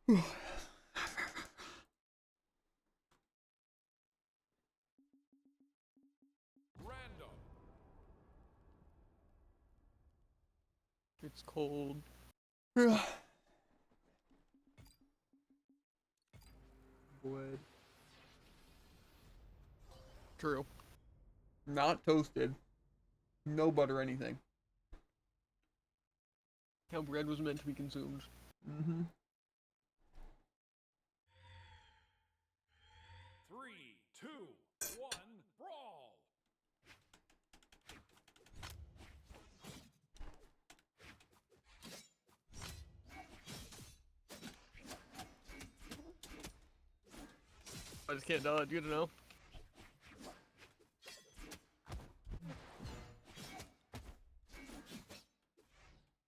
It's cold. Bread. True. Not toasted. No butter, anything. How bread was meant to be consumed. Mm-hmm. 3, 2, 1, brawl! I just can't dodge, you know?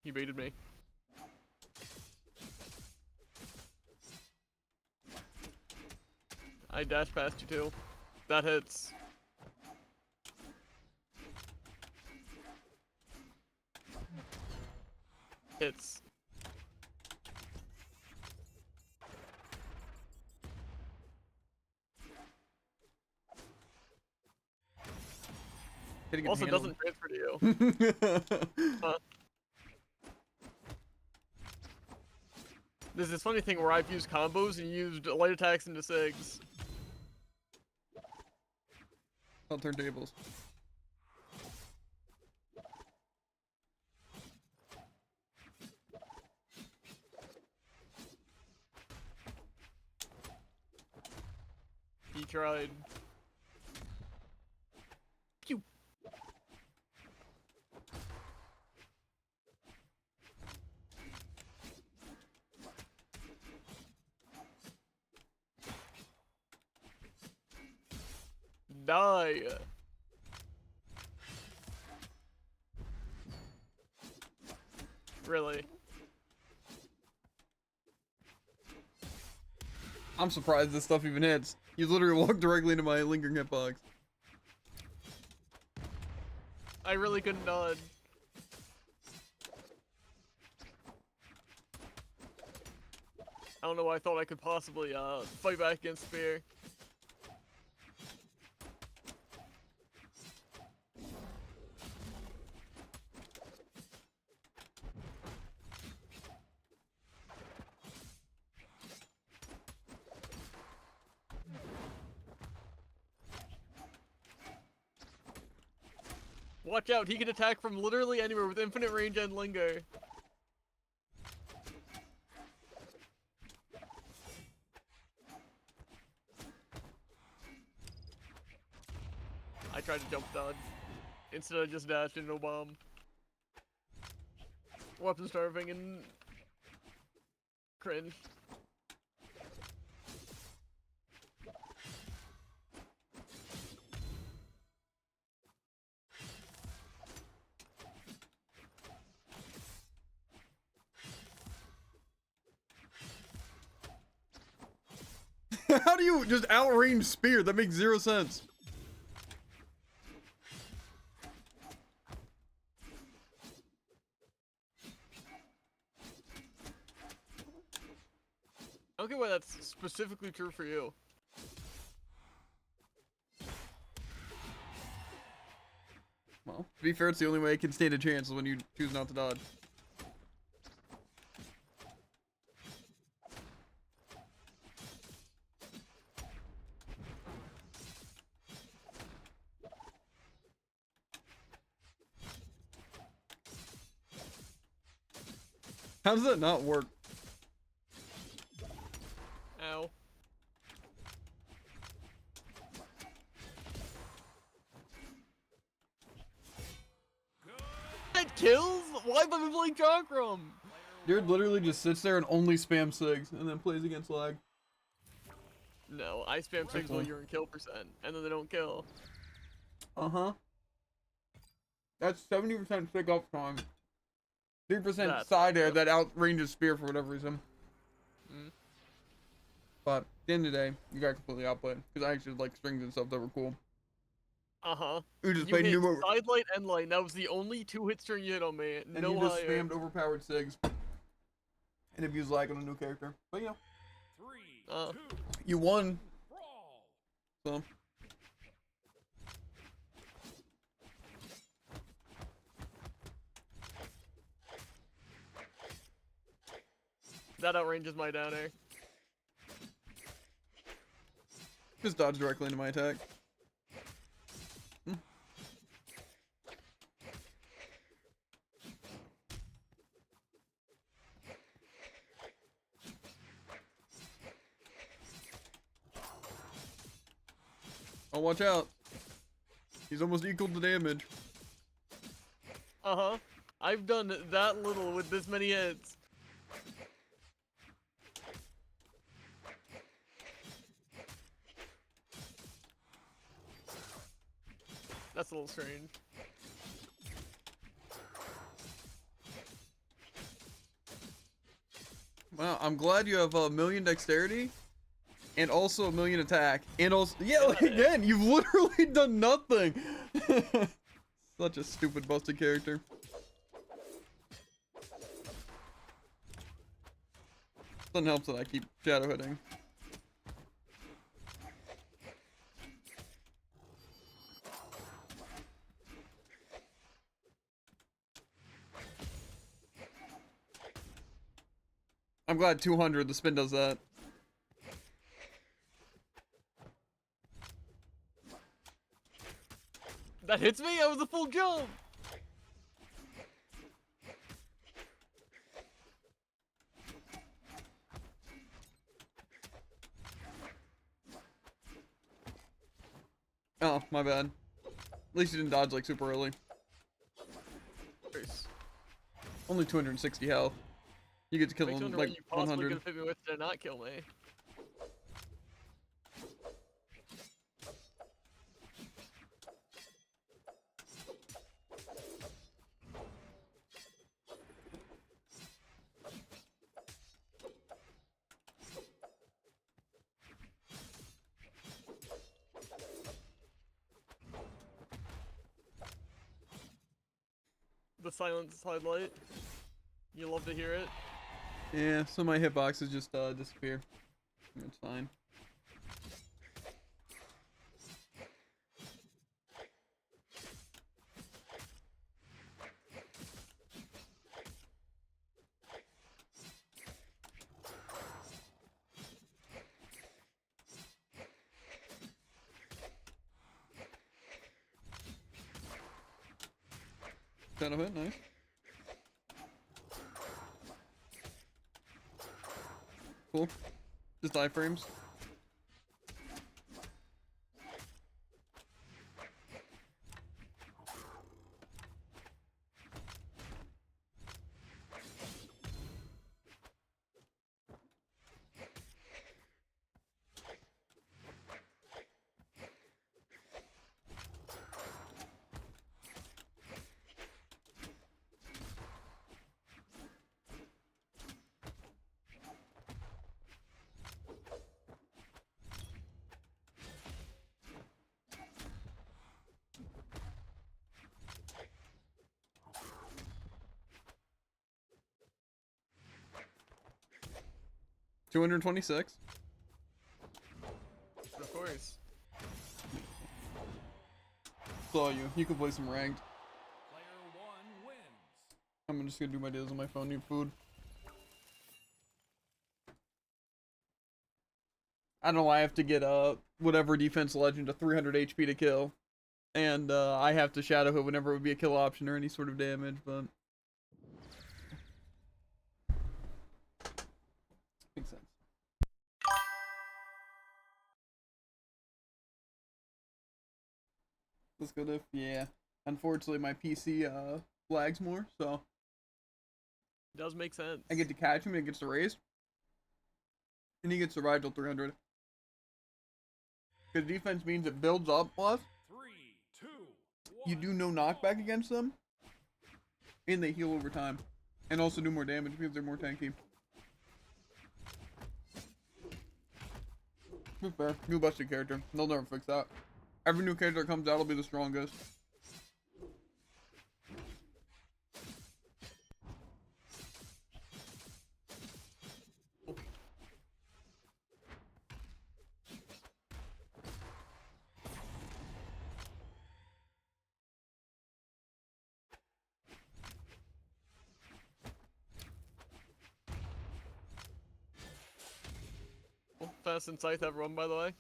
He baited me. I dashed past you too. That hits. Hits. Also doesn't transfer to you. There's this funny thing where I've used combos and used light attacks into SIGs. I'll turn tables. He tried. Pew. Die. Really? I'm surprised this stuff even hits. You literally walked directly into my lingering hitbox. I really couldn't dodge. I don't know why I thought I could possibly fight back against Spear. Watch out, he can attack from literally anywhere with infinite range and linger. I tried to jump dodge. Instead I just dashed into a bomb. Weapon starving and cringe. How do you just outrange Spear? That makes zero sense. I don't get why that's specifically true for you. Well, to be fair, it's the only way I can stand a chance is when you choose not to dodge. How does that not work? Ow. That kills? Why have I been playing Chakram? Dude literally just sits there and only spams SIGs and then plays against lag. No, I spam 6 while you're in kill percent, and then they don't kill. Uh-huh. That's 70% stick up time. 3% side air that outranges Spear for whatever reason. Mm. But at the end of the day, you got completely outplayed. Because I actually like strings and stuff that were cool. Uh-huh. You just You played hit Numo. side light and light. That was the only 2 hit string you hit on me. And No you just higher. spammed overpowered SIGs. interviews like on a new character. But you know, 3, 2, you won, brawl. so. That outranges my down air. Just dodge directly into my attack. Oh, watch out. He's almost equal to damage. Uh-huh. I've done that little with this many hits. That's a little strange. Wow, I'm glad you have a million dexterity and also a million attack. And also, yeah, like, again, you've literally done nothing. Such a stupid busted character. Doesn't help that I keep shadow hitting. I'm glad 200, the spin does that. That hits me? That was a full jump! Oh, my bad. At least you didn't dodge like super early. Nice. Only 260 health. You get to kill Makes me him wonder what like you possibly 100. could have hit me with to not kill me. The silence highlight. You love to hear it. Yeah, so my hitboxes just disappear. It's fine. Shadow hit, nice. Cool. Just iframes. $226. Of course. Saw you. You can play some ranked. Player 1 wins. I'm just gonna do my deals on my phone. Need food. I don't know why I have to get whatever defense legend to 300 HP to kill, and I have to shadow hit whenever it would be a kill option or any sort of damage, but makes sense. Let's go to, yeah. Unfortunately, my PC lags more, so Does make sense. I get to catch him and it gets to raise. And he gets to ride till 300. Because defense means it builds up plus. 3, 2, 1. You do no knockback against them. And they heal over time. And also do more damage because they're more tanky. That's fair. New busted character. They'll never fix that. Every new character that comes out will be the strongest. Ness and Scythe have run, by the way.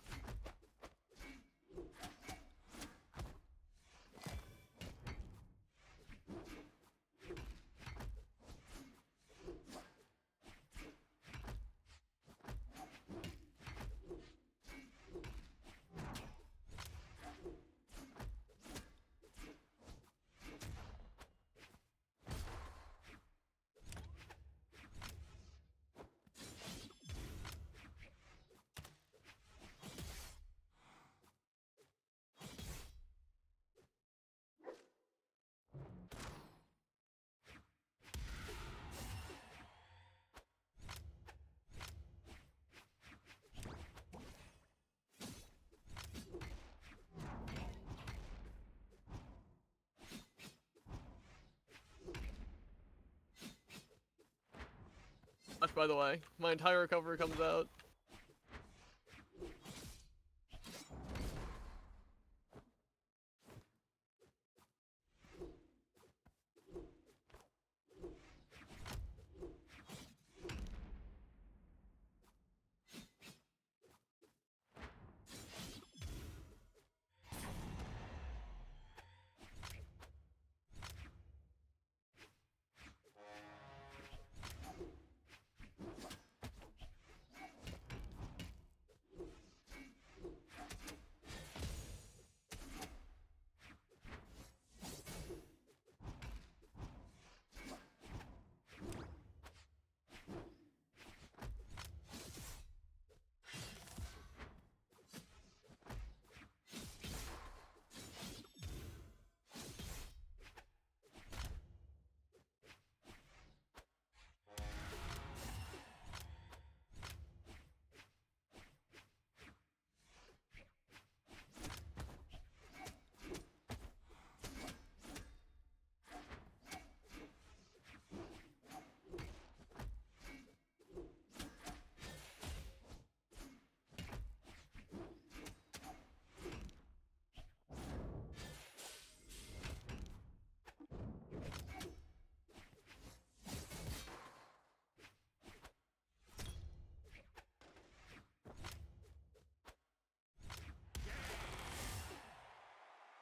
Watch, by the way, my entire recovery comes out.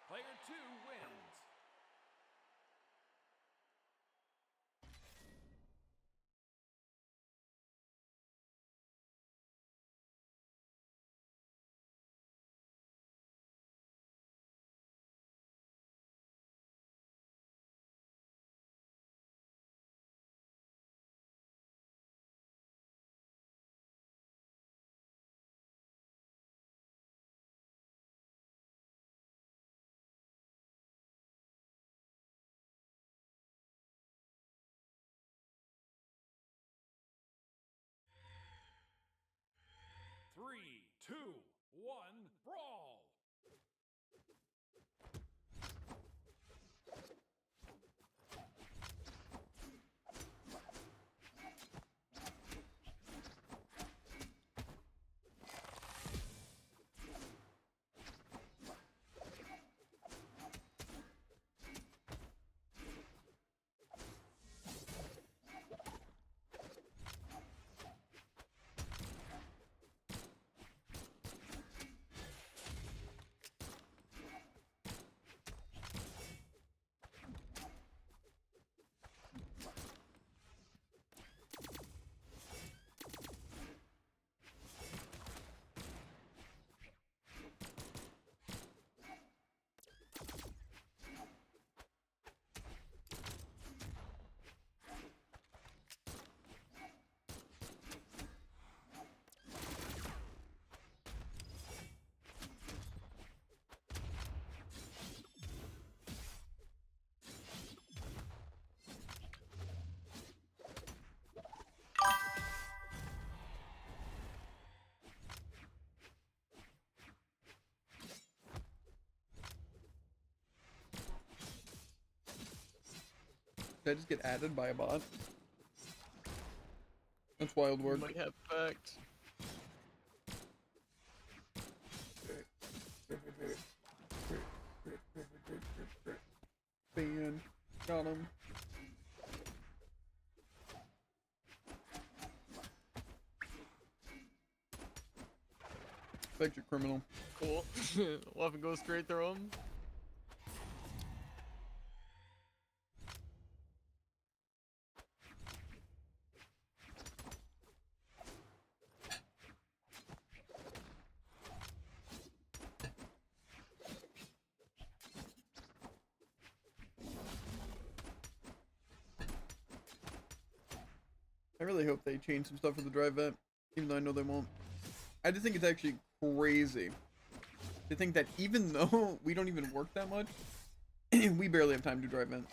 Player 2 wins. Three, two, one, brawl! Did I just get added by a bot? That's wild work. Might have effect. Ban. Got him. Expect your criminal. Cool. Weapon goes straight through him. I really hope they change some stuff for the drive vent, even though I know they won't. I just think it's actually crazy to think that even though we don't even work that much, we barely have time to drive vent.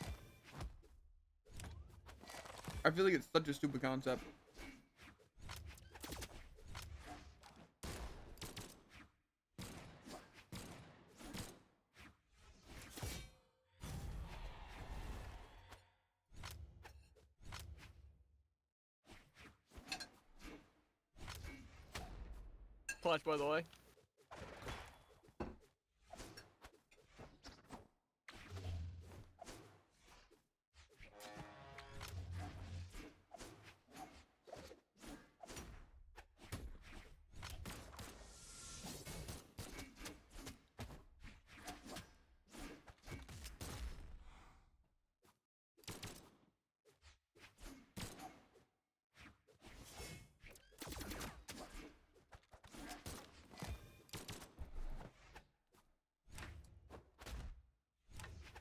I feel like it's such a stupid concept. Clutch, by the way.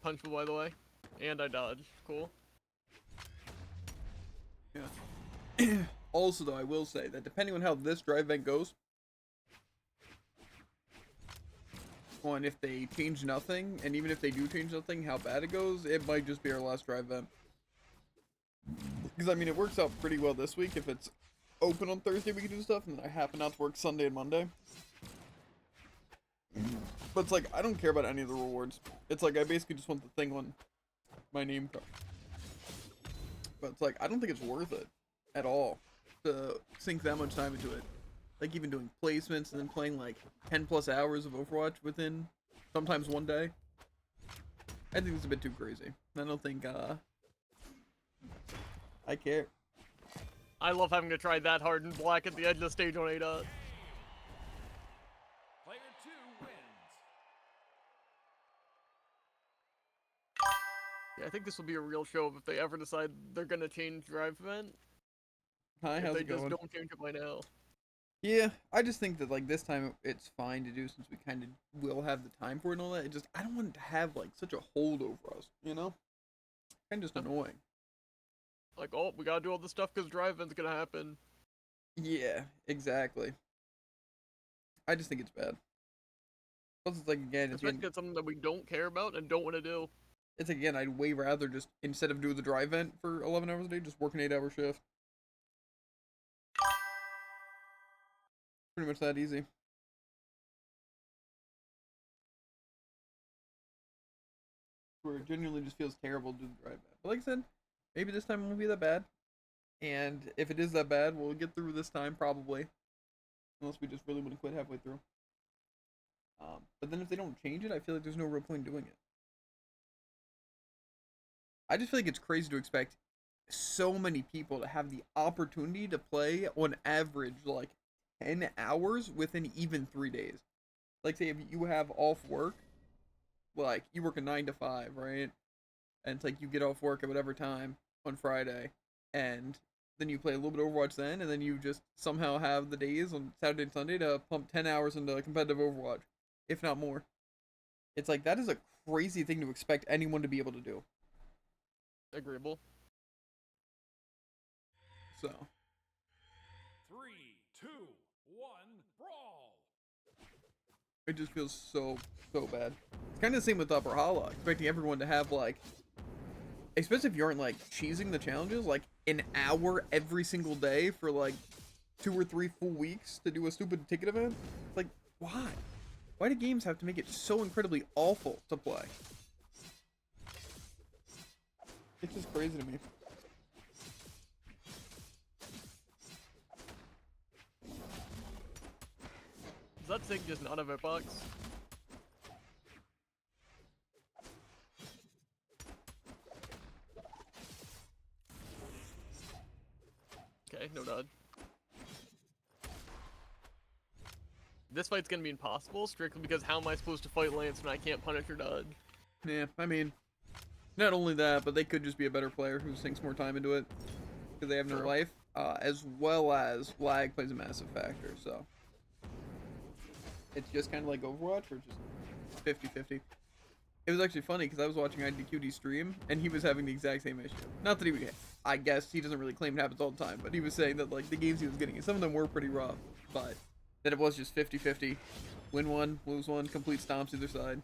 Punchable, by the way. And I dodged. Cool. Yeah. Also, though, I will say that depending on how this drive vent goes, on if they change nothing, and even if they do change nothing, how bad it goes, it might just be our last drive vent. Because, I mean, it works out pretty well this week. If it's open on Thursday, we can do stuff, and then I happen not to work Sunday and Monday. But it's like, I don't care about any of the rewards. It's like, I basically just want the thing on my name card. But it's like, I don't think it's worth it at all to sink that much time into it. Like, even doing placements and then playing like 10 plus hours of Overwatch within sometimes one day. I think it's a bit too crazy. I don't think, I care. I love having to try that hard and black at the edge of the stage on ADOT. Player 2 wins. Yeah, I think this will be a real show if they ever decide they're gonna change drive event. Hi, If how's they it just going? don't change it by now. Yeah, I just think that like this time it's fine to do since we kind of will have the time for it and all that. It just, I don't want it to have like such a hold over us, you know? Kind of just annoying. Like, oh, we gotta do all this stuff because drive event's gonna happen. Yeah, exactly. I just think it's bad. Plus, it's like again, Especially if it's something that we don't care about and don't want to do. it's again, I'd way rather just instead of doing the drive vent for 11 hours a day, just work an 8-hour shift. Pretty much that easy. Where it genuinely just feels terrible to do the drive vent. But like I said, maybe this time it won't be that bad. And if it is that bad, we'll get through this time probably. Unless we just really want to quit halfway through. But then if they don't change it, I feel like there's no real point in doing it. I just feel like it's crazy to expect so many people to have the opportunity to play on average like 10 hours within even 3 days. Like say if you have off work, like you work a 9 to 5, right? And it's like you get off work at whatever time on Friday, and then you play a little bit of Overwatch then, and then you just somehow have the days on Saturday and Sunday to pump 10 hours into competitive Overwatch, if not more. It's like, that is a crazy thing to expect anyone to be able to do. Agreeable. So. 3, 2, 1, brawl. It just feels so bad. It's kind of the same with Brawlhalla, expecting everyone to have like, especially if you aren't like cheesing the challenges, like an hour every single day for like 2 or 3 full weeks to do a stupid ticket event. Like, why? Why do games have to make it so incredibly awful to play? It's just crazy to me. Is that thing just not a hitbox? Okay, no dodge. This fight's gonna be impossible, strictly because how am I supposed to fight Lance when I can't punish or dodge? Yeah, I mean, not only that, but they could just be a better player who sinks more time into it because they have no True. life, as well as lag plays a massive factor. So it's just kind of like Overwatch, or just 50-50. It was actually funny because I was watching IDQD stream and he was having the exact same issue. Not that I guess he doesn't really claim it happens all the time, but he was saying that like the games he was getting, some of them were pretty rough, but that it was just 50-50. Win one, lose one, complete stomps either side.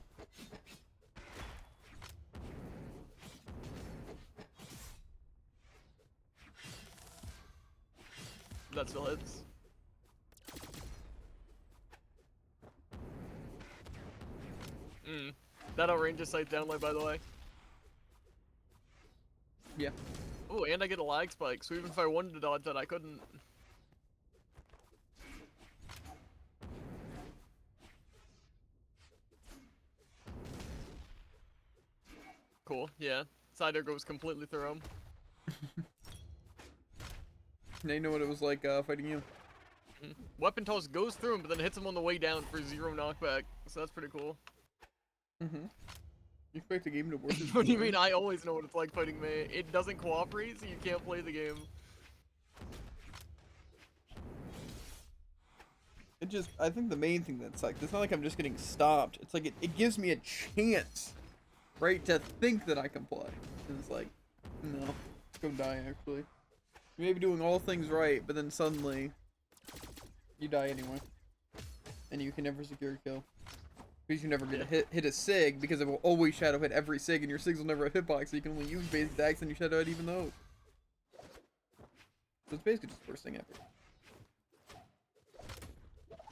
That still hits. That outranges sight downlight, by the way. Yeah. Oh, and I get a lag spike, so even if I wanted to dodge that, I couldn't. Cool, yeah. Cider goes completely through him. Now you know what it was like fighting you. Weapon toss goes through him, but then hits him on the way down for 0 knockback, so that's pretty cool. You expect a game to work? What do you mean? I always know what it's like fighting May. It doesn't cooperate, so you can't play the game. I think the main thing that's like, it's not like I'm just getting stopped. It's like it gives me a chance, right, to think that I can play. And it's like, no, go die actually. You may be doing all things right, but then suddenly you die anyway, and you can never secure a kill. Because you never get a hit a sig, because it will always shadow hit every sig, and your sigs will never have hitbox, so you can only use basic attacks and you shadow hit even those. So it's basically just the worst thing ever.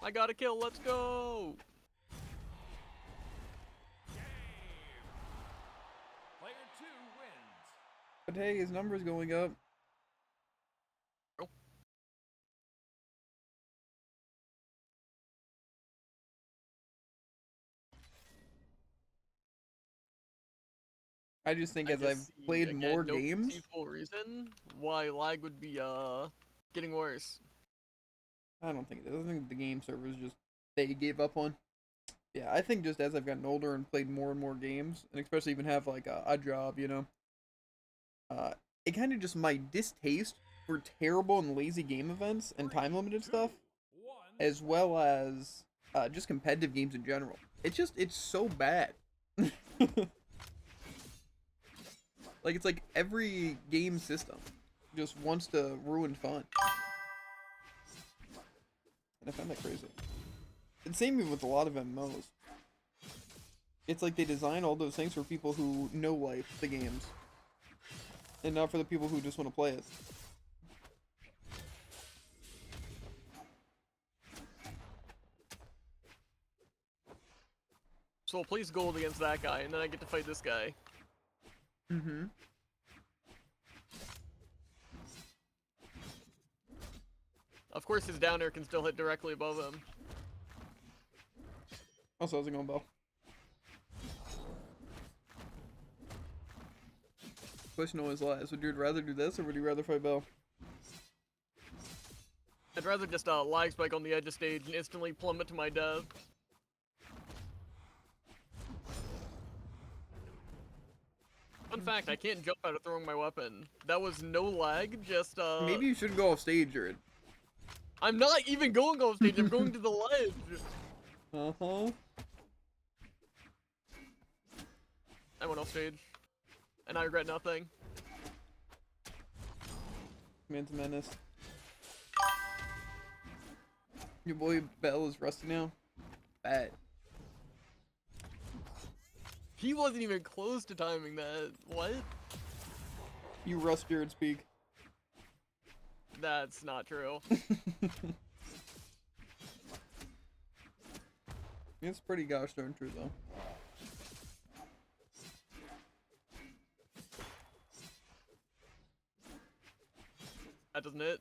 I got a kill, let's go! Player 2 wins. But hey, his number's going up. Oh. I just think as I've see, played again, more no games, perceivable reason why lag would be getting worse. I don't think it is. I think the game servers just, they gave up on. Yeah, I think just as I've gotten older and played more and more games, and especially even have like a job, you know, it kind of just, my distaste for terrible and lazy game events and time limited stuff, 1. as well as just competitive games in general. It's so bad. Like, it's like every game system just wants to ruin fun. And I find that crazy. And same even with a lot of MMOs. It's like they design all those things for people who know life the games, and not for the people who just want to play it. So I'll place gold against that guy, and then I get to fight this guy. Of course, his down air can still hit directly above him. Also, how's it going, Bell? Question always lies. Would you rather do this, or would you rather fight Bell? I'd rather just lag spike on the edge of stage and instantly plummet to my death. Fun fact, I can't jump out of throwing my weapon. That was no lag, just Maybe you should go off stage, Jared. I'm not even going off stage, I'm going to the ledge! Uh-huh. I went off stage. And I regret nothing. Man's menace. Your boy Bell is rusty now. Bad. He wasn't even close to timing that. What? You rust Jared speak. That's not true. It's pretty gosh darn true though. That doesn't hit.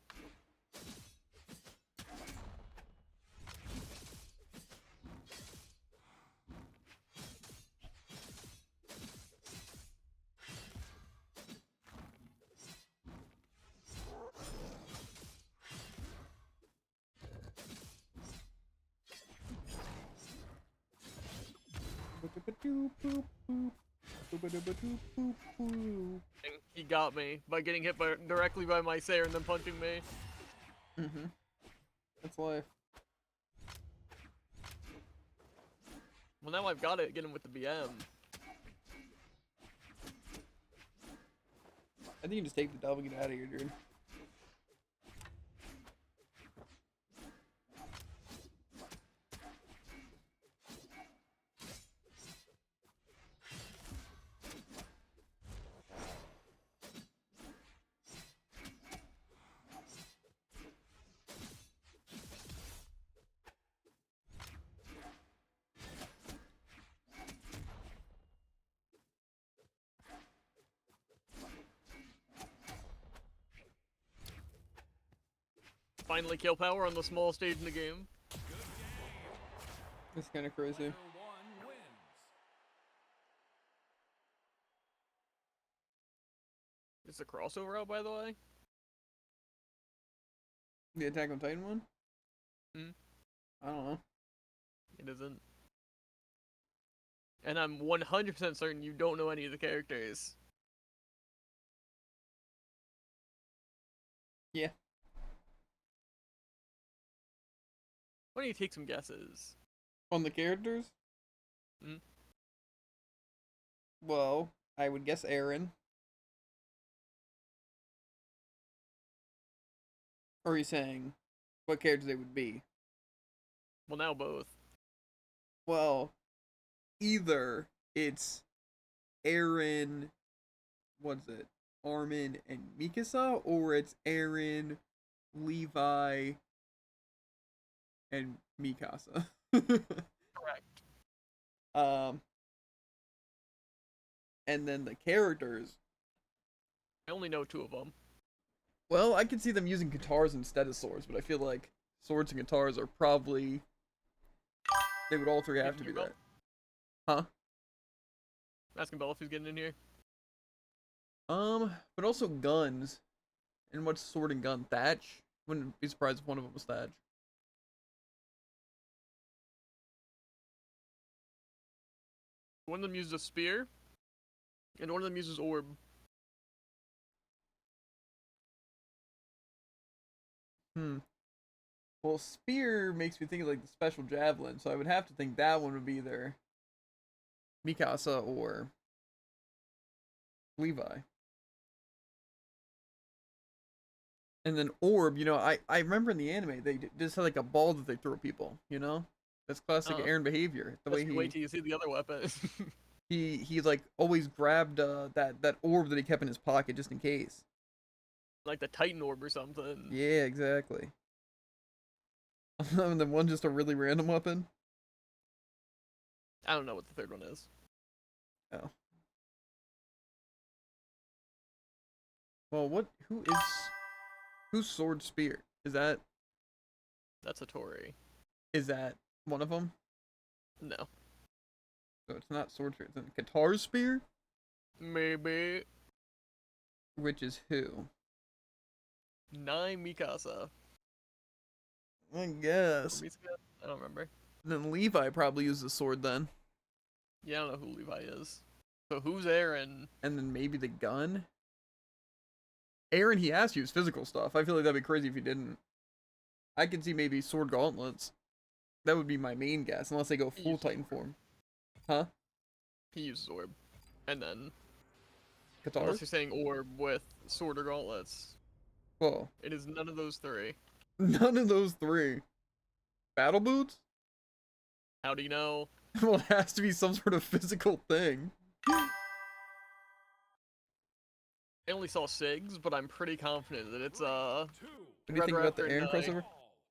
He got me by getting hit directly by my Sayer and then punching me. Mm-hmm. That's life. Well, now I've got it. Get him with the BM. I think you just take the double and get out of here, dude. Finally kill power on the small stage in the game. It's kind of crazy. Player one wins. Is the crossover out, by the way? The Attack on Titan one? Hmm? I don't know. It isn't. And I'm 100% certain you don't know any of the characters. Yeah. Why don't you take some guesses? On the characters? Hmm? Well, I would guess Aaron. Or are you saying what characters they would be? Well, now both. Well, either it's Aaron, what's it, Armin and Mikasa, or it's Aaron, Levi, and Mikasa. Correct. And then the characters. I only know 2 of them. Well, I could see them using guitars instead of swords, but I feel like swords and guitars are probably, they would all three have to be that. Huh? Asking Bella if he's getting in here. But also guns. And what's sword and gun? Thatch? Wouldn't be surprised if one of them was Thatch. One of them uses a spear, and one of them uses orb. Well, spear makes me think of like the special javelin, so I would have to think that one would be either Mikasa or Levi. And then orb, you know, I remember in the anime they just had like a ball that they throw at people, you know? That's classic Aaron behavior. The way Wait till you see the other weapon. he like always grabbed that orb that he kept in his pocket just in case. Like the Titan orb or something. Yeah, exactly. And then one just a really random weapon. I don't know what the third one is. Oh. Well, who's sword spear? Is that That's a Tori. one of them? No. So it's not sword spear. It's a guitar spear, Maybe. which is who? Nai Mikasa. I guess. I don't remember. Then Levi probably used the sword then. Yeah, I don't know who Levi is. So who's Aaron? And then maybe the gun? Aaron, he has to use physical stuff. I feel like that'd be crazy if he didn't. I could see maybe sword gauntlets. That would be my main guess, unless they go full Titan form. Huh? He uses orb. And then, Guitar? unless you're saying orb with sword or gauntlets, Whoa. it is none of those 3. None of those 3. Battle boots? How do you know? Well, it has to be some sort of physical thing. I only saw SIGs, but I'm pretty confident that it's What do you Red think about the Raptor Aaron and, crossover?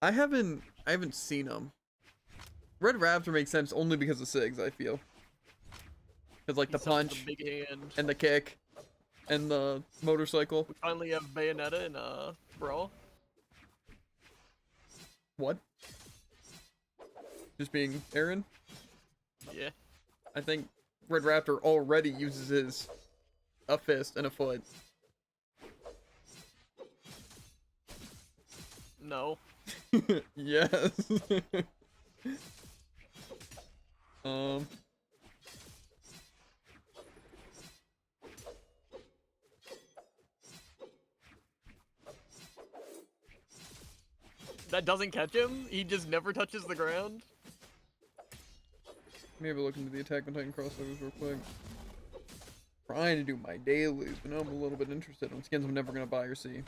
I haven't seen them. Red Raptor makes sense only because of SIGs, I feel. Because like the punch the big hand. and the kick and the motorcycle. We finally have Bayonetta and Brawl. What? Just being Aaron? Yeah. I think Red Raptor already uses a fist and a foot. No. Yes. that doesn't catch him. He just never touches the ground. Maybe look into the Attack on Titan crossovers real quick. Trying to do my dailies, but now I'm a little bit interested in skins I'm never gonna buy or see.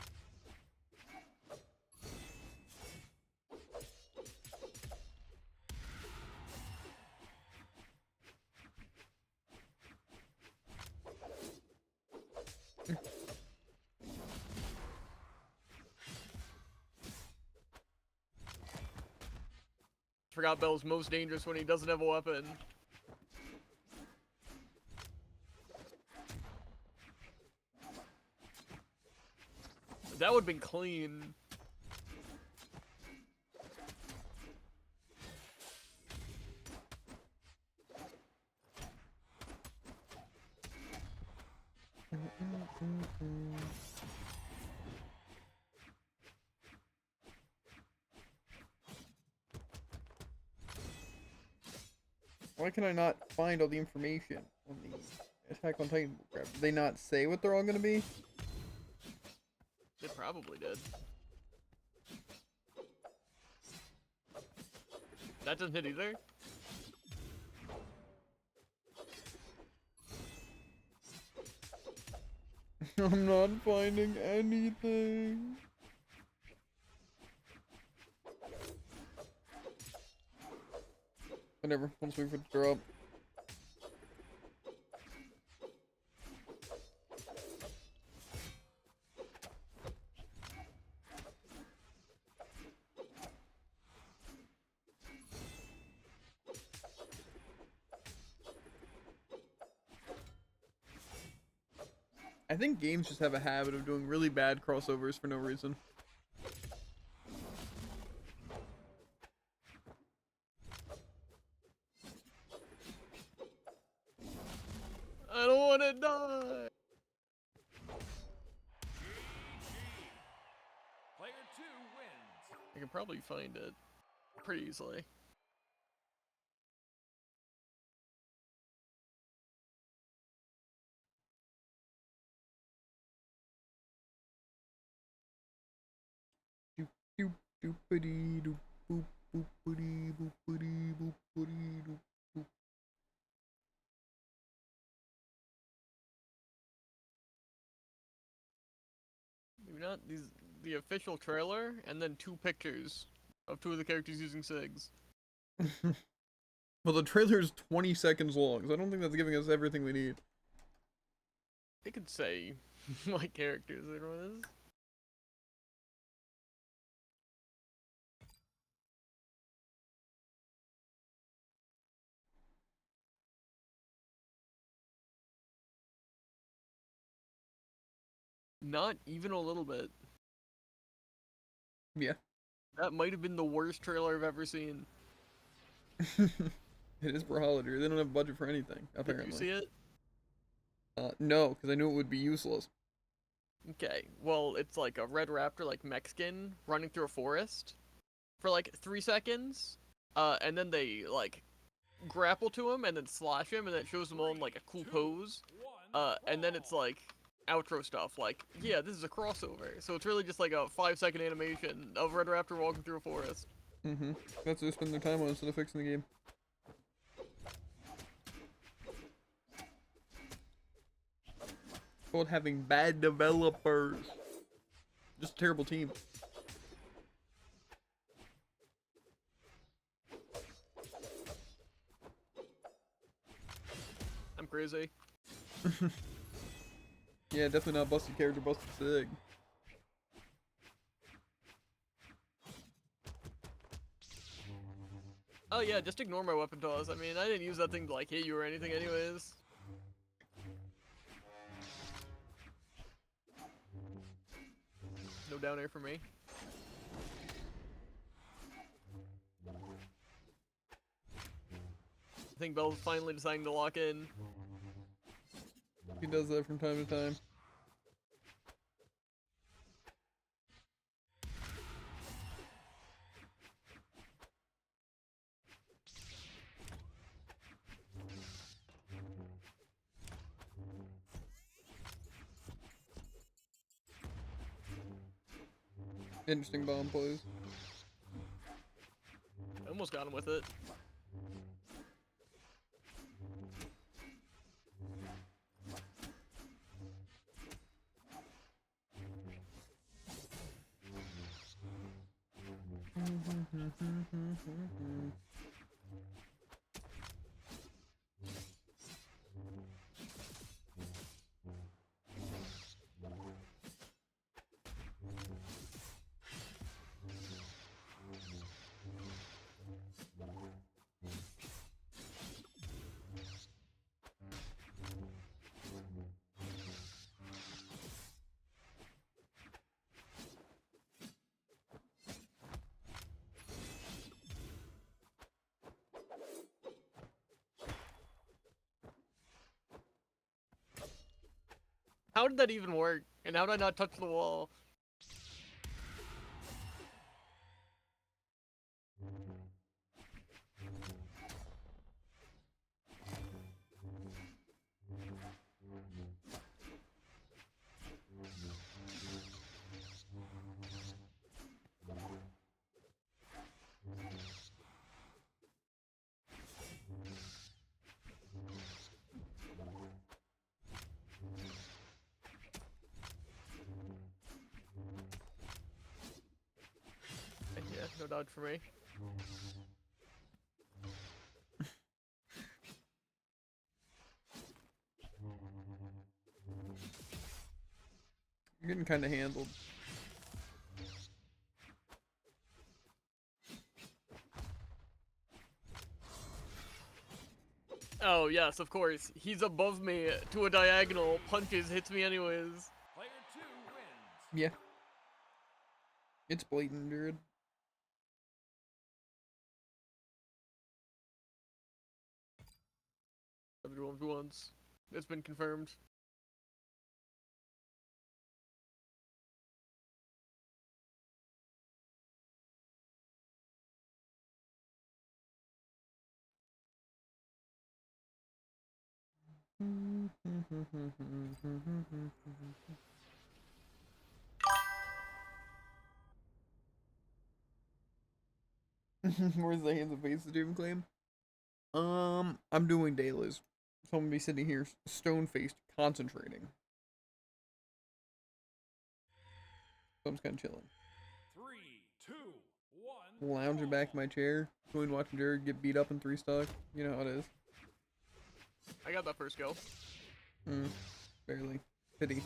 Forgot Bell's most dangerous when he doesn't have a weapon. That would've been clean. Why can I not find all the information on the Attack on Titan grab? Did they not say what they're all gonna be? It probably did. That doesn't hit either. I'm not finding anything. Whatever, once we put the drop. I think games just have a habit of doing really bad crossovers for no reason. I don't want to die. Player 2 wins. I can probably find it pretty easily. Doop doopity doop boop boopity boopity boopity doop boop. Maybe not the official trailer and then 2 pictures of 2 of the characters using SIGs. Well, the trailer is 20 seconds long, so I don't think that's giving us everything we need. They could say what characters it was. Not even a little bit. Yeah. That might have been the worst trailer I've ever seen. It is Brawlhalla, dude. They don't have budget for anything, apparently. Did you see it? No, because I knew it would be useless. Okay, well, it's like a red raptor, like Mexican, running through a forest for like 3 seconds, and then they like grapple to him and then slash him, and then it shows them all in like a cool pose, and then it's like outro stuff, like, yeah, this is a crossover, so it's really just like a 5-second animation of Red Raptor walking through a forest. Mm-hmm. That's what they spend their time on instead of fixing the game. Called having bad developers. Just a terrible team. I'm crazy. Yeah, definitely not busted character, busted sig. Oh yeah, just ignore my weapon toss. I mean, I didn't use that thing to like hit you or anything anyways. No down air for me. I think Bell's finally deciding to lock in. He does that from time to time. Interesting bomb plays. Almost got him with it. How did that even work? And how did I not touch the wall? Yeah, no dodge for me. You're getting kind of handled. Oh, yes, of course. He's above me to a diagonal. Punches, hits me anyways. Player 2 wins. Yeah. It's blatant, dude. Everyone once. It's been confirmed. Where's the hands and faces dream claim? I'm doing Dayliz. So I'm gonna be sitting here stone-faced, concentrating. So I'm just kind of chilling. 3, 2, 1. Lounging back in my chair, going watching Jared get beat up in 3-stock. You know how it is. I got that first go. Barely. Pity.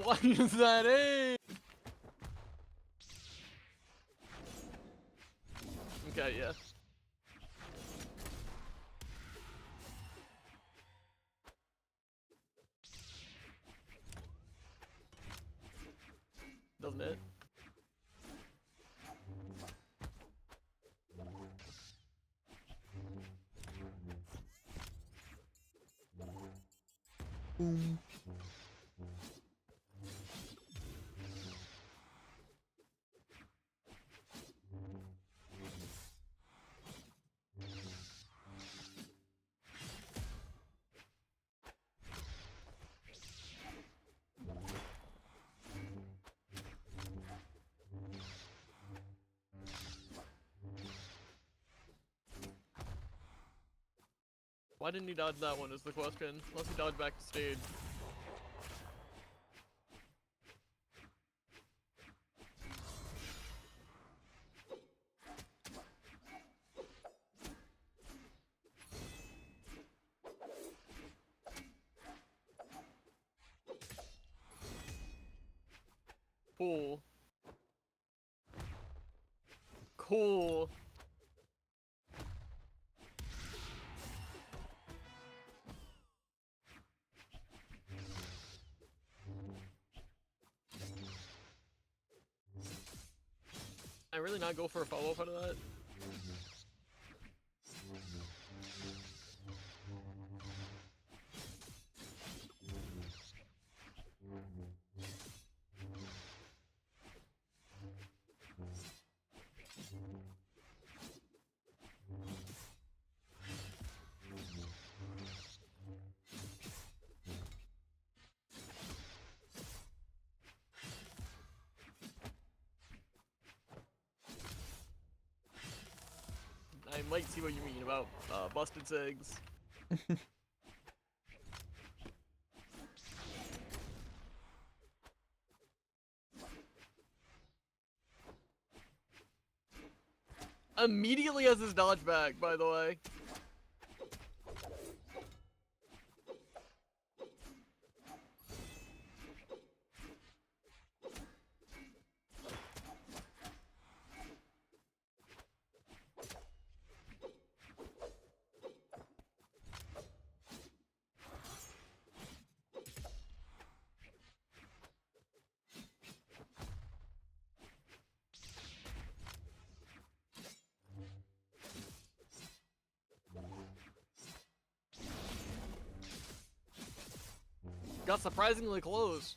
Why is that a? Okay, yeah. Doesn't it? Boom. Why didn't he dodge that one is the question. Unless he dodged back to stage. Cool. Cool. I really not go for a follow-up out of that? I might see what you mean about busted sigs. Immediately has his dodge back, by the way. Got surprisingly close.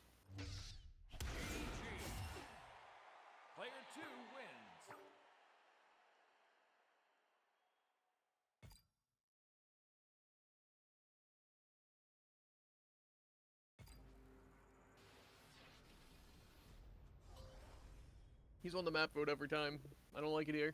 Player 2 wins. He's on the map vote every time. I don't like it here.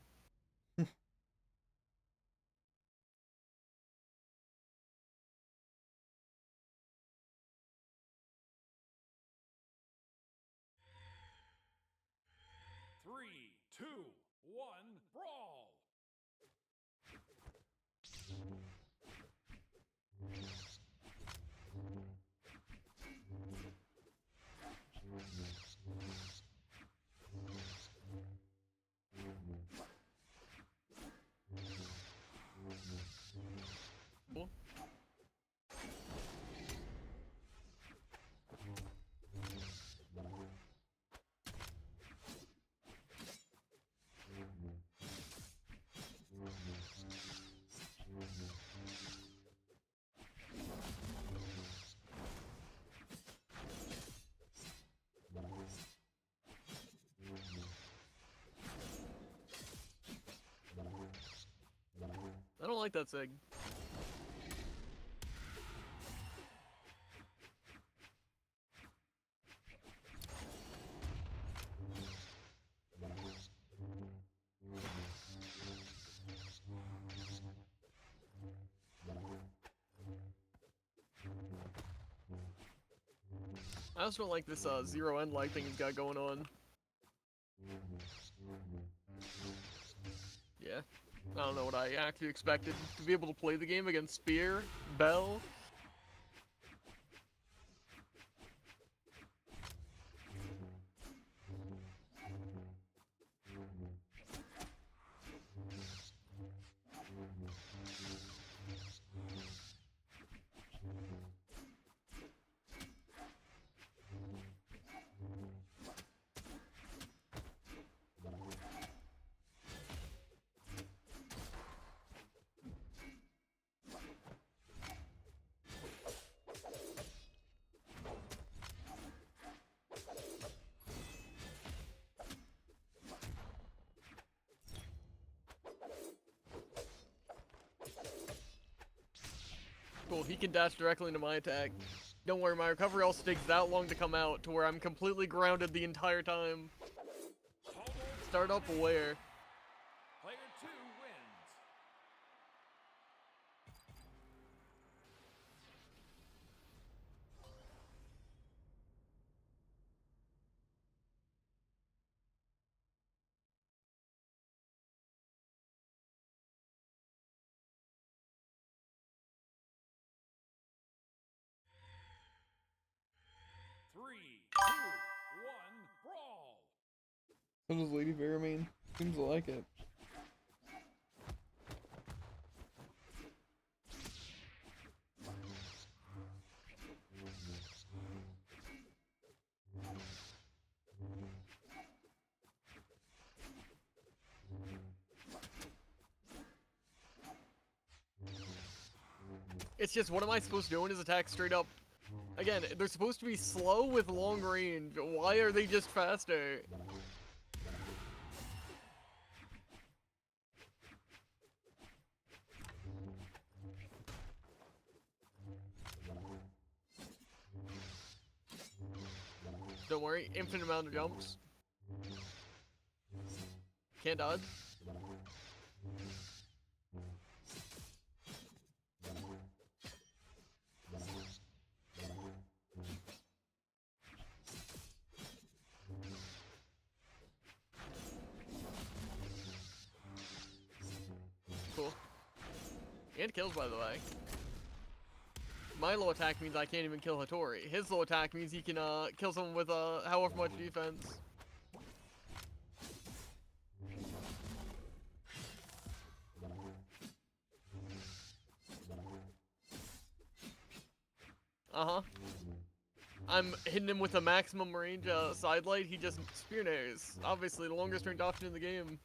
Three, two, one, brawl. Cool. I don't like that sig. I also don't like this zero end lag thing he's got going on. Yeah. I don't know what I actually expected. To be able to play the game against Spear, Bell. Cool, he can dash directly into my attack. Don't worry, my recovery also takes that long to come out, to where I'm completely grounded the entire time. Start up aware. Player 2 wins. Three, two, one, brawl. So does Lady Varamine. Seems like it. It's just, what am I supposed to do when his attack straight up? Again, they're supposed to be slow with long range. Why are they just faster? Don't worry, infinite amount of jumps. Can't dodge. Cool. And kills, by the way. My low attack means I can't even kill Hattori. His low attack means he can kill someone with however much defense. Uh-huh. I'm hitting him with a maximum range sidelight, he just spear nares. Obviously, the longest range option in the game.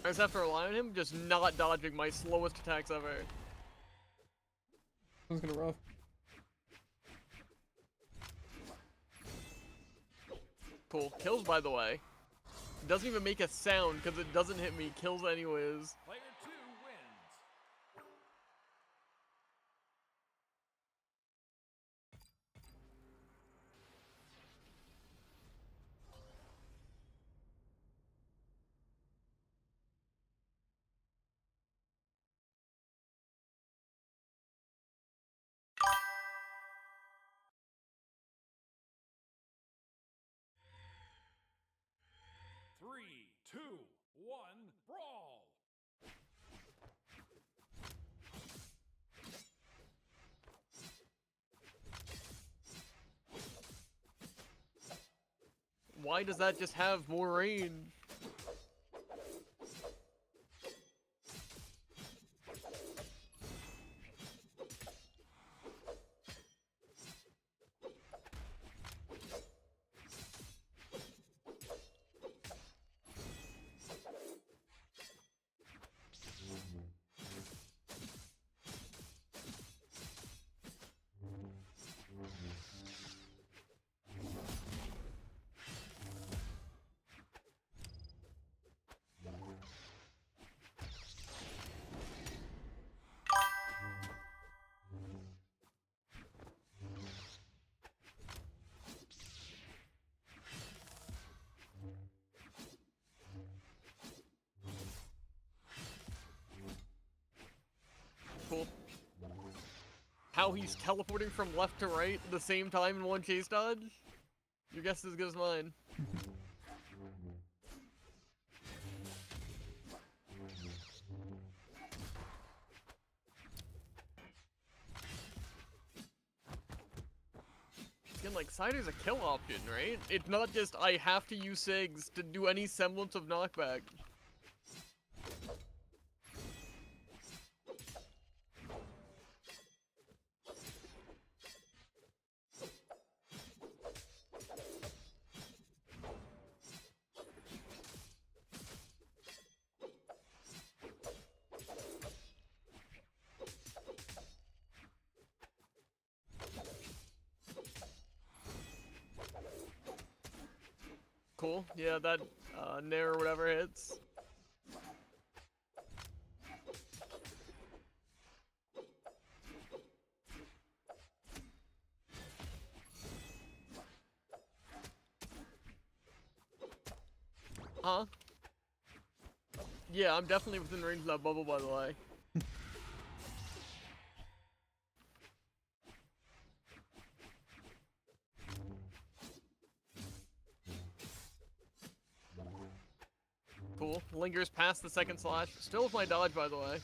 I just have to rely on him just not dodging my slowest attacks ever. That was kind of rough. Cool. Kills, by the way. Doesn't even make a sound because it doesn't hit me. Kills anyways. Player 2 wins. 3, 2, 1, brawl! Why does that just have more range? Cool. How he's teleporting from left to right at the same time in one chase dodge? Your guess is as good as mine. Again, like, Cider's a kill option, right? It's not just I have to use SIGs to do any semblance of knockback. Cool. Yeah, that Nair or whatever hits. Huh? Yeah, I'm definitely within range of that bubble, by the way. Cool. Lingers past the second slash. Still with my dodge, by the way.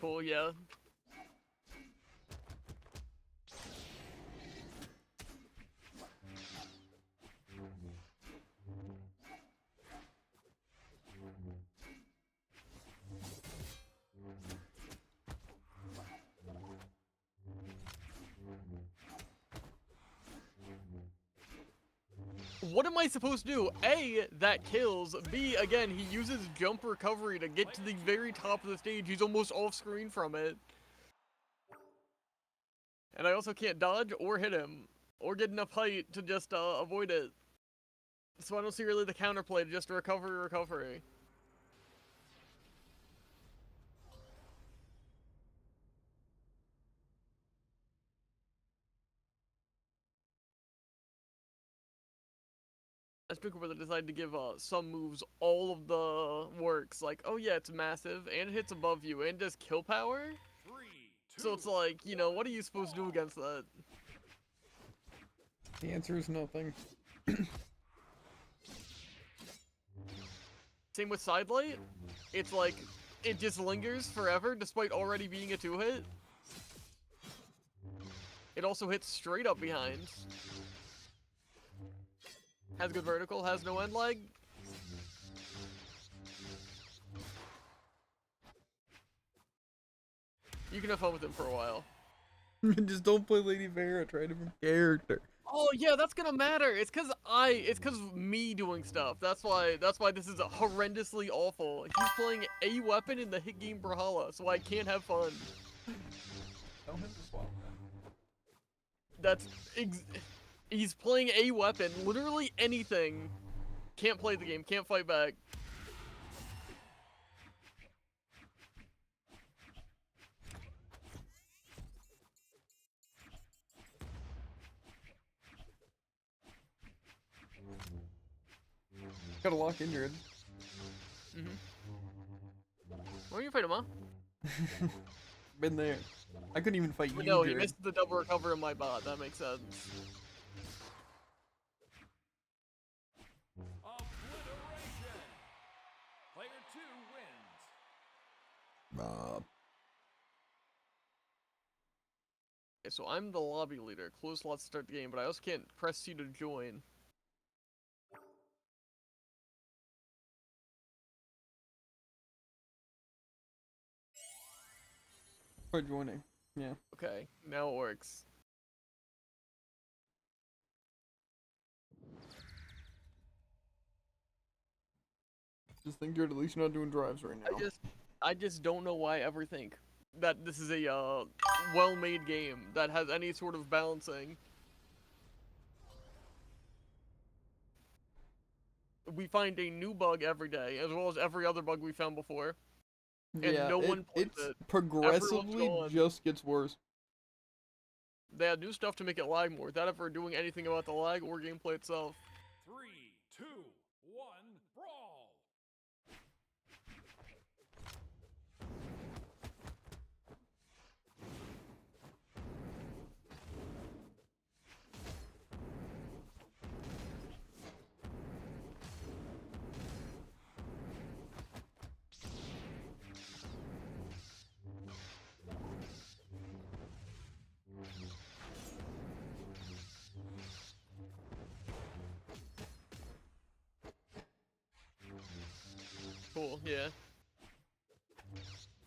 Cool, yeah. What am I supposed to do? A, that kills. B, again, he uses jump recovery to get to the very top of the stage. He's almost off screen from it. And I also can't dodge or hit him. Or get enough height to just avoid it. So I don't see really the counterplay to just recovery. That's pretty cool where they decided to give some moves all of the works. Like, oh yeah, it's massive, and it hits above you, and does kill power. 3, 2, So it's like, you know, what are you supposed to do against that? The answer is nothing. Same with Sidelight. It's like, it just lingers forever despite already being a 2-hit. It also hits straight up behind. Has good vertical, has no end lag. You can have fun with him for a while. Just don't play Lady Vera. Try a different character. Oh yeah, that's gonna matter. It's cause of me doing stuff. That's why this is horrendously awful. He's playing a weapon in the hit game Brawlhalla, so I can't have fun. Tell him to swap. He's playing a weapon, literally anything. Can't play the game, can't fight back. Gotta lock in your head. Why are you fighting him, huh? Been there. I couldn't even fight you. No, he Jared. missed the double recover in my bot. That makes sense. obliteration. Player 2 wins. Okay, so I'm the lobby leader. Close slots to start the game, but I also can't press C to join. Try joining. Yeah. Okay, now it works. Just think, Jared, at least you're not doing drives right now. I just don't know why I ever think that this is a well-made game that has any sort of balancing. We find a new bug every day, as well as every other bug we found before. And yeah, no one plays it's it. progressively Everyone's just gets worse. They add new stuff to make it lag more, without ever doing anything about the lag or gameplay itself. 3, 2, 1, brawl. Cool, yeah.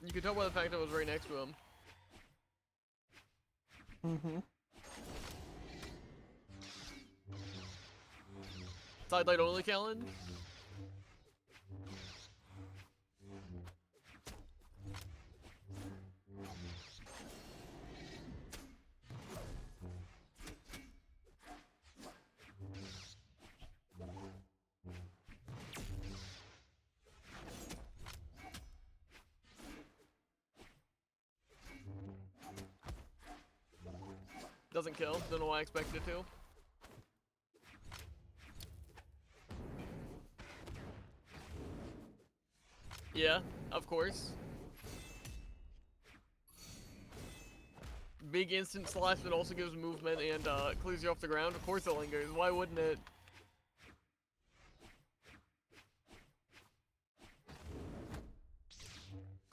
You can tell by the fact that I was right next to him. Mm-hmm. Sidelight only, Kellen? Doesn't kill, don't know why I expected it to. Yeah, of course. Big instant slash that also gives movement and clears you off the ground. Of course it lingers, why wouldn't it?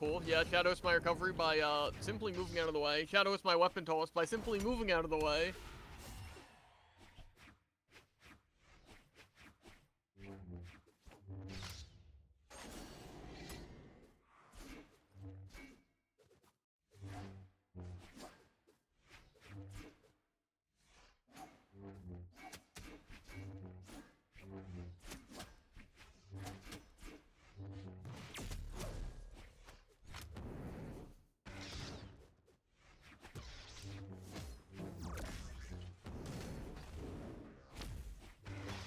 Cool. Yeah, Shadow's my recovery by simply moving out of the way. Shadow is my weapon toss by simply moving out of the way.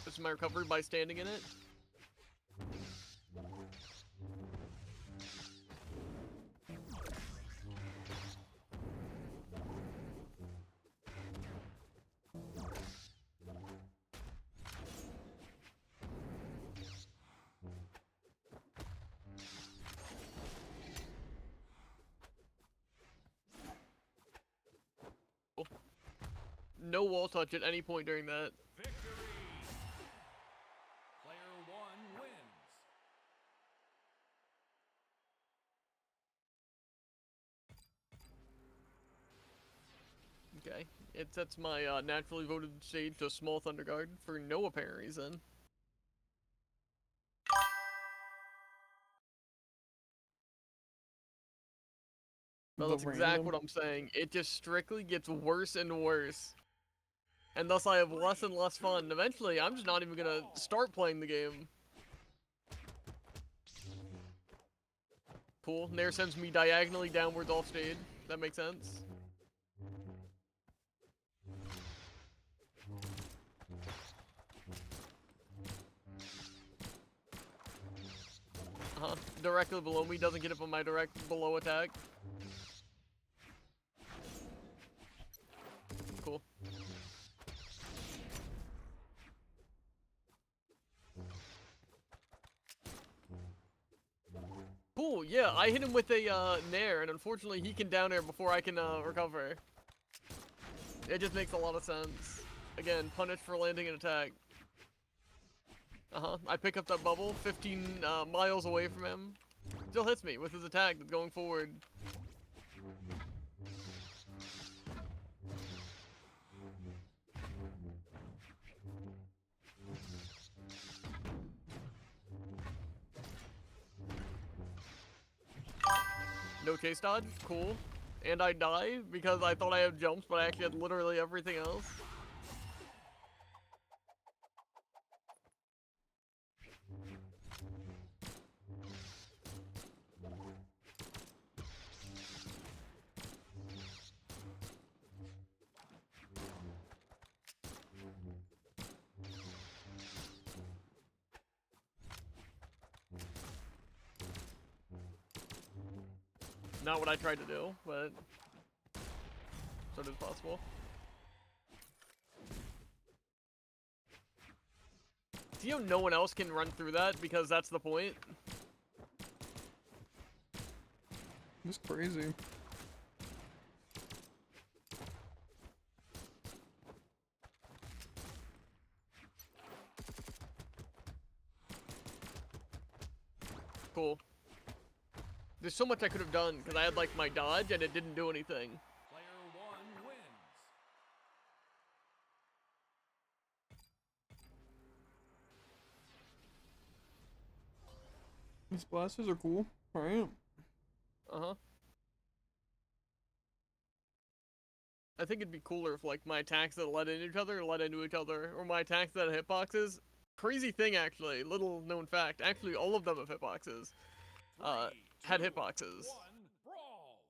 This is my recovery by standing in it. Cool. No wall touch at any point during that. Victory! Player 1 wins. Okay. It sets my naturally voted stage to small Thunder Guard for no apparent reason. Well, The that's exactly random- what I'm saying. It just strictly gets worse and worse. And thus I have less and less fun. Eventually, I'm just not even gonna start playing the game. Cool. Nair sends me diagonally downwards off stage. That makes sense. Directly below me doesn't get up on my direct below attack. Cool. Cool, yeah, I hit him with a Nair, and unfortunately he can down air before I can recover. It just makes a lot of sense. Again, punished for landing an attack. I pick up that bubble, 15 miles away from him. Still hits me with his attack that's going forward. No chase dodge, cool. And I die because I thought I had jumps, but I actually had literally everything else. Not what I tried to do, but so it is possible. See how no one else can run through that because that's the point? It's crazy. Cool. There's so much I could have done because I had like my dodge and it didn't do anything. Player 1 wins. These blasters are cool. Alright. I think it'd be cooler if like my attacks that let into each other, or my attacks that have hitboxes. Crazy thing actually, little known fact, actually all of them have hitboxes. Had Three, hitboxes. 2, 1, brawl!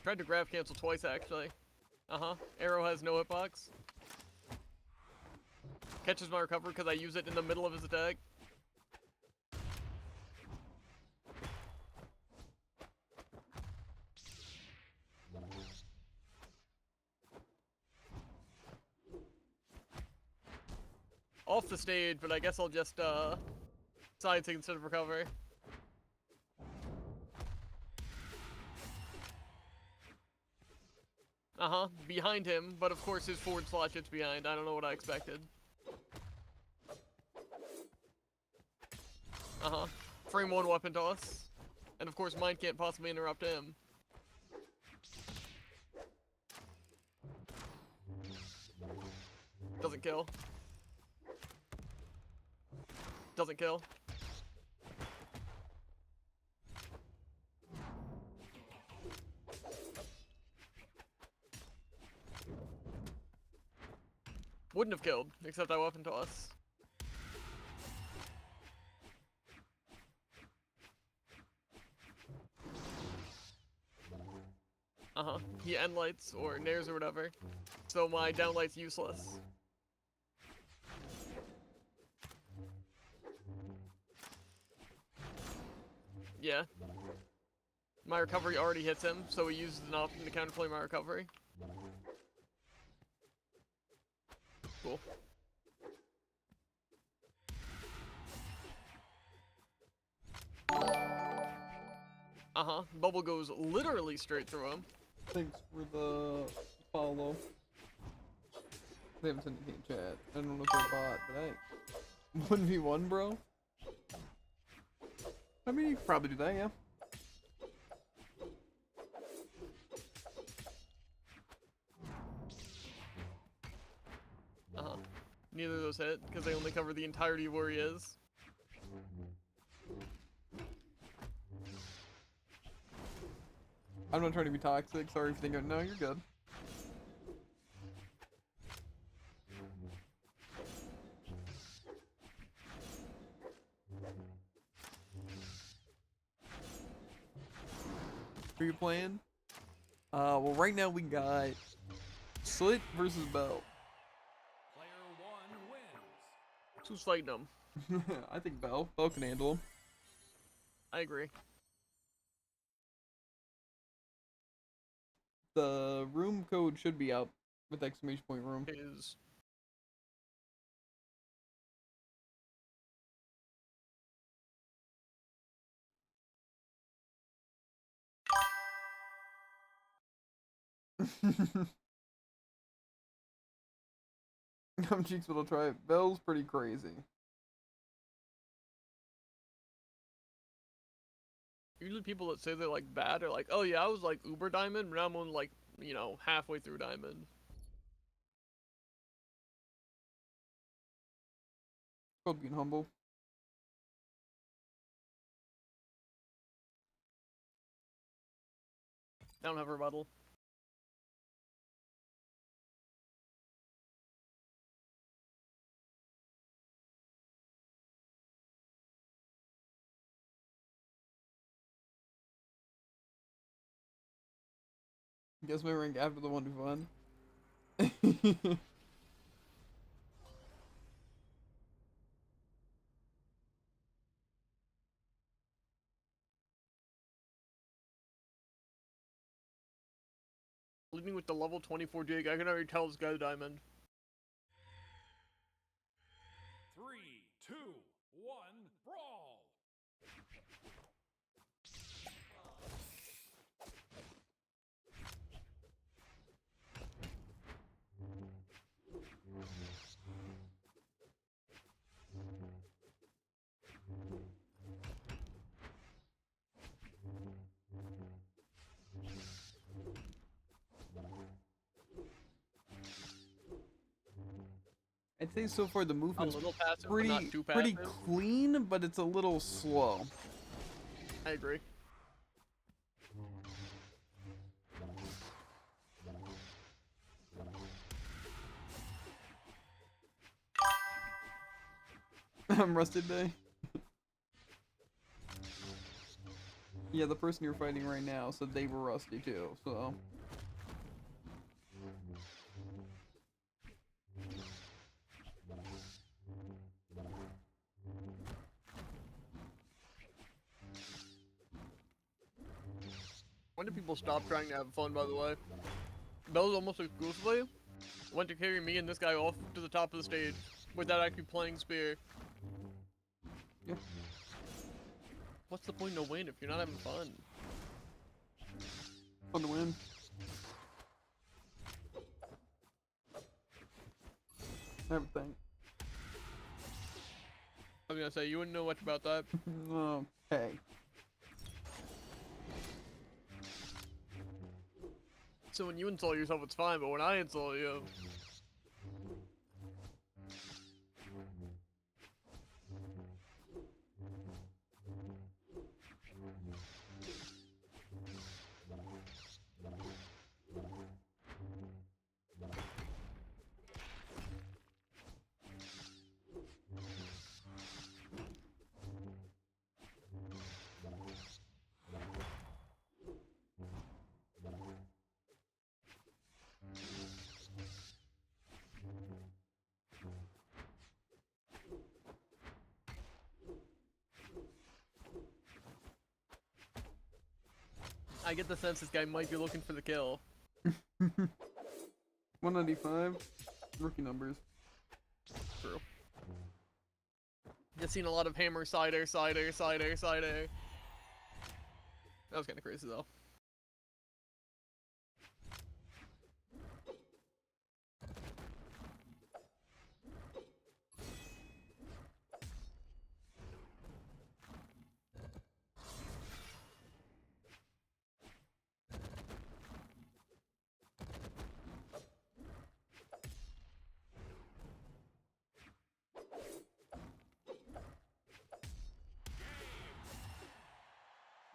Tried to grab cancel twice actually. Arrow has no hitbox. Catches my recovery because I use it in the middle of his attack. off the stage, but I guess I'll just side sync instead of recover. Behind him, but of course his forward slash hits behind. I don't know what I expected. Frame 1 weapon toss. And of course mine can't possibly interrupt him. Doesn't kill. Doesn't kill. Wouldn't have killed, except I weapon toss. He end lights or nairs or whatever. So my down light's useless. Yeah. My recovery already hits him, so he uses an option to counterplay my recovery. Cool. Bubble goes literally straight through him. Thanks for the follow. They haven't sent anything in chat. I don't know if they're bot, but hey. 1v1, bro? I mean, you could probably do that, yeah. Neither of those hit, because they only cover the entirety of where he is. I'm not trying to be toxic, sorry if you think no, you're good. Who are you playing? Well right now we got Slit versus Bell. Player 1 wins. Who's fighting him? I think Bell. Bell can handle him. I agree. The room code should be out with exclamation point room. Is I'm cheeks, but I'll try it. Bell's pretty crazy. usually people that say they're like bad are like, oh yeah, I was like uber diamond, but now I'm only like, you know, halfway through diamond. It's called being humble. I don't have a rebuttal. Guess my rank after the 1v1. Leading with the level 24 jig, I can already tell this guy's diamond. 3, 2, 1, brawl. I'd say so far the A movement's little passive, but not too passive. pretty clean, but it's a little slow. I agree. I'm rusted day. Yeah, the person you're fighting right now said they were rusty too, so. When do people stop trying to have fun, by the way? Bell's almost exclusively went to carry me and this guy off to the top of the stage. without actually playing spear. Yeah. What's the point in a win if you're not having fun? Fun to win. Everything. I was gonna say, you wouldn't know much about that. Okay. So when you insult yourself, it's fine, but when I insult you... I get the sense this guy might be looking for the kill. 195. Rookie numbers. True. Just seen a lot of hammer, cider. That was kind of crazy though.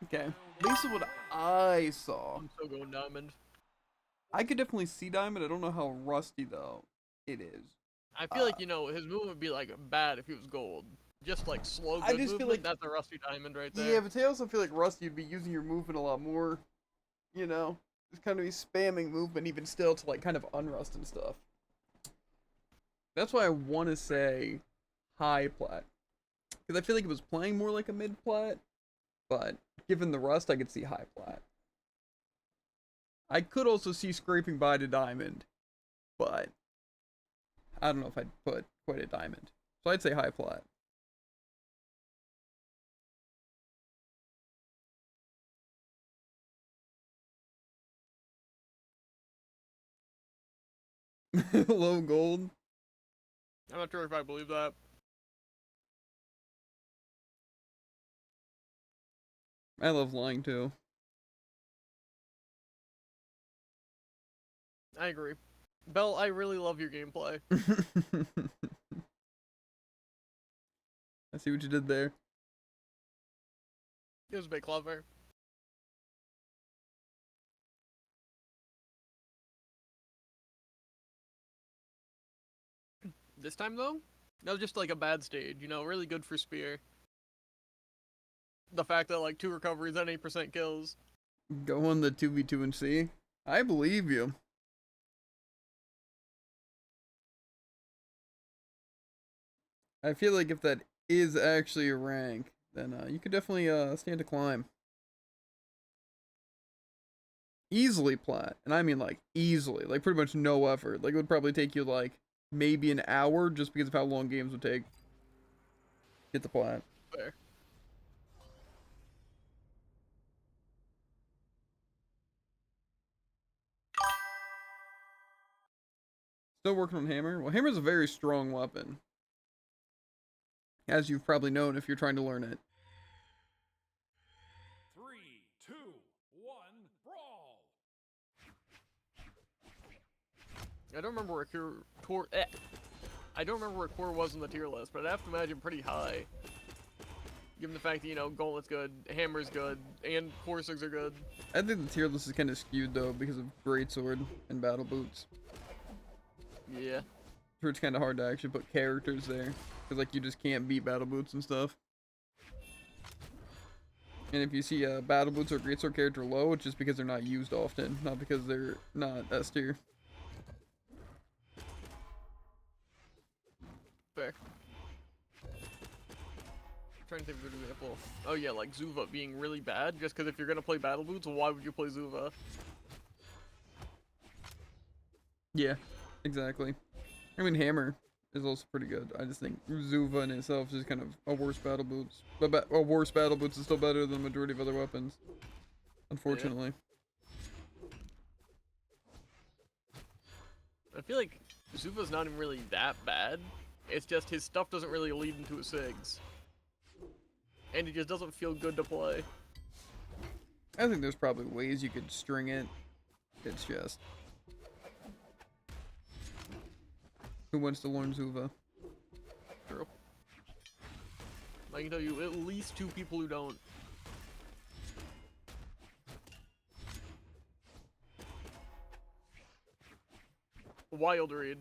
Okay. At least what I saw. I'm still going diamond. I could definitely see diamond. I don't know how rusty though it is. I feel like, you know, his movement would be like bad if he was gold. Just like slow I good just feel movement, like- that's a rusty diamond right there. Yeah, but I also feel like rusty would be using your movement a lot more. You know, just kind of be spamming movement even still to like kind of unrust and stuff. That's why I want to say high plat, because I feel like it was playing more like a mid plat, but given the rust, I could see high plat. I could also see scraping by to diamond, but I don't know if I'd put quite a diamond. So I'd say high plat. Low gold. I'm not sure if I believe that. I love lying too. I agree. Bell, I really love your gameplay. I see what you did there. It was a bit clever. This time though, that was just like a bad stage, you know, really good for spear. The fact that like 2 recoveries and 8% kills. Go on the 2v2 and see. I believe you. I feel like if that is actually a rank, then you could definitely stand to climb. Easily plat, and I mean like easily, like pretty much no effort. Like it would probably take you like maybe an hour just because of how long games would take. Get the plat. Fair. Still working on hammer. Well, hammer's a very strong weapon, as you've probably known if you're trying to learn it. 3, 2, 1, brawl! I don't remember where I don't remember where core was on the tier list, but I have to imagine pretty high. Given the fact that, you know, Gauntlet's good, Hammer's good, and Coursers are good. I think the tier list is kind of skewed though because of Greatsword and Battle Boots. Yeah. So it's kind of hard to actually put characters there because like you just can't beat Battle Boots and stuff. And if you see a Battle Boots or Greatsword character low, it's just because they're not used often, not because they're not S tier. Fair. Trying to think of a good example. Oh yeah, like Zuva being really bad, just because if you're gonna play Battle Boots, why would you play Zuva? Yeah, exactly. I mean, Hammer is also pretty good. I just think Zuva in itself is kind of a worse battle boots. But a worse battle boots is still better than the majority of other weapons. Unfortunately. I feel like Zuva's not even really that bad. It's just his stuff doesn't really lead into his SIGs. And it just doesn't feel good to play. I think there's probably ways you could string it. It's just... Who wants to learn Zuva? True. I can tell you at least 2 people who don't. Wild read.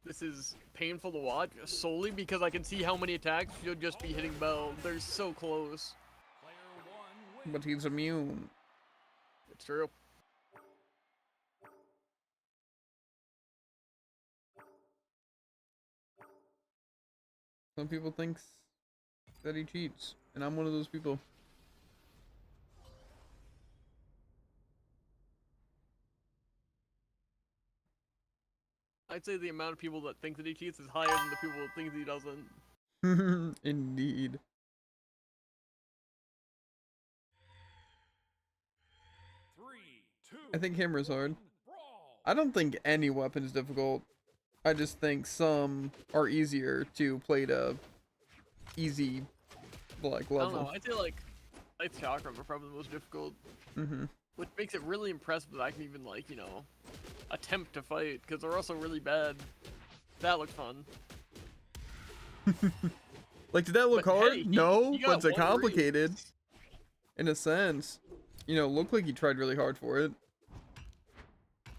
This is painful to watch solely because I can see how many attacks you'll just be hitting Bell. They're so close. But he's immune. It's true. Some people think that he cheats, and I'm one of those people. I'd say the amount of people that think that he cheats is higher than the people that think that he doesn't. Indeed. I think hammer's hard. I don't think any weapon is difficult. I just think some are easier to play to easy, like, level. I don't know. I'd say like Chakram are probably the most difficult. Which makes it really impressive that I can even like, you know, attempt to fight because they're also really bad. That looks fun. Like, did that look But hard? hey, No, he but got it's one complicated. read. In a sense. You know, looked like he tried really hard for it.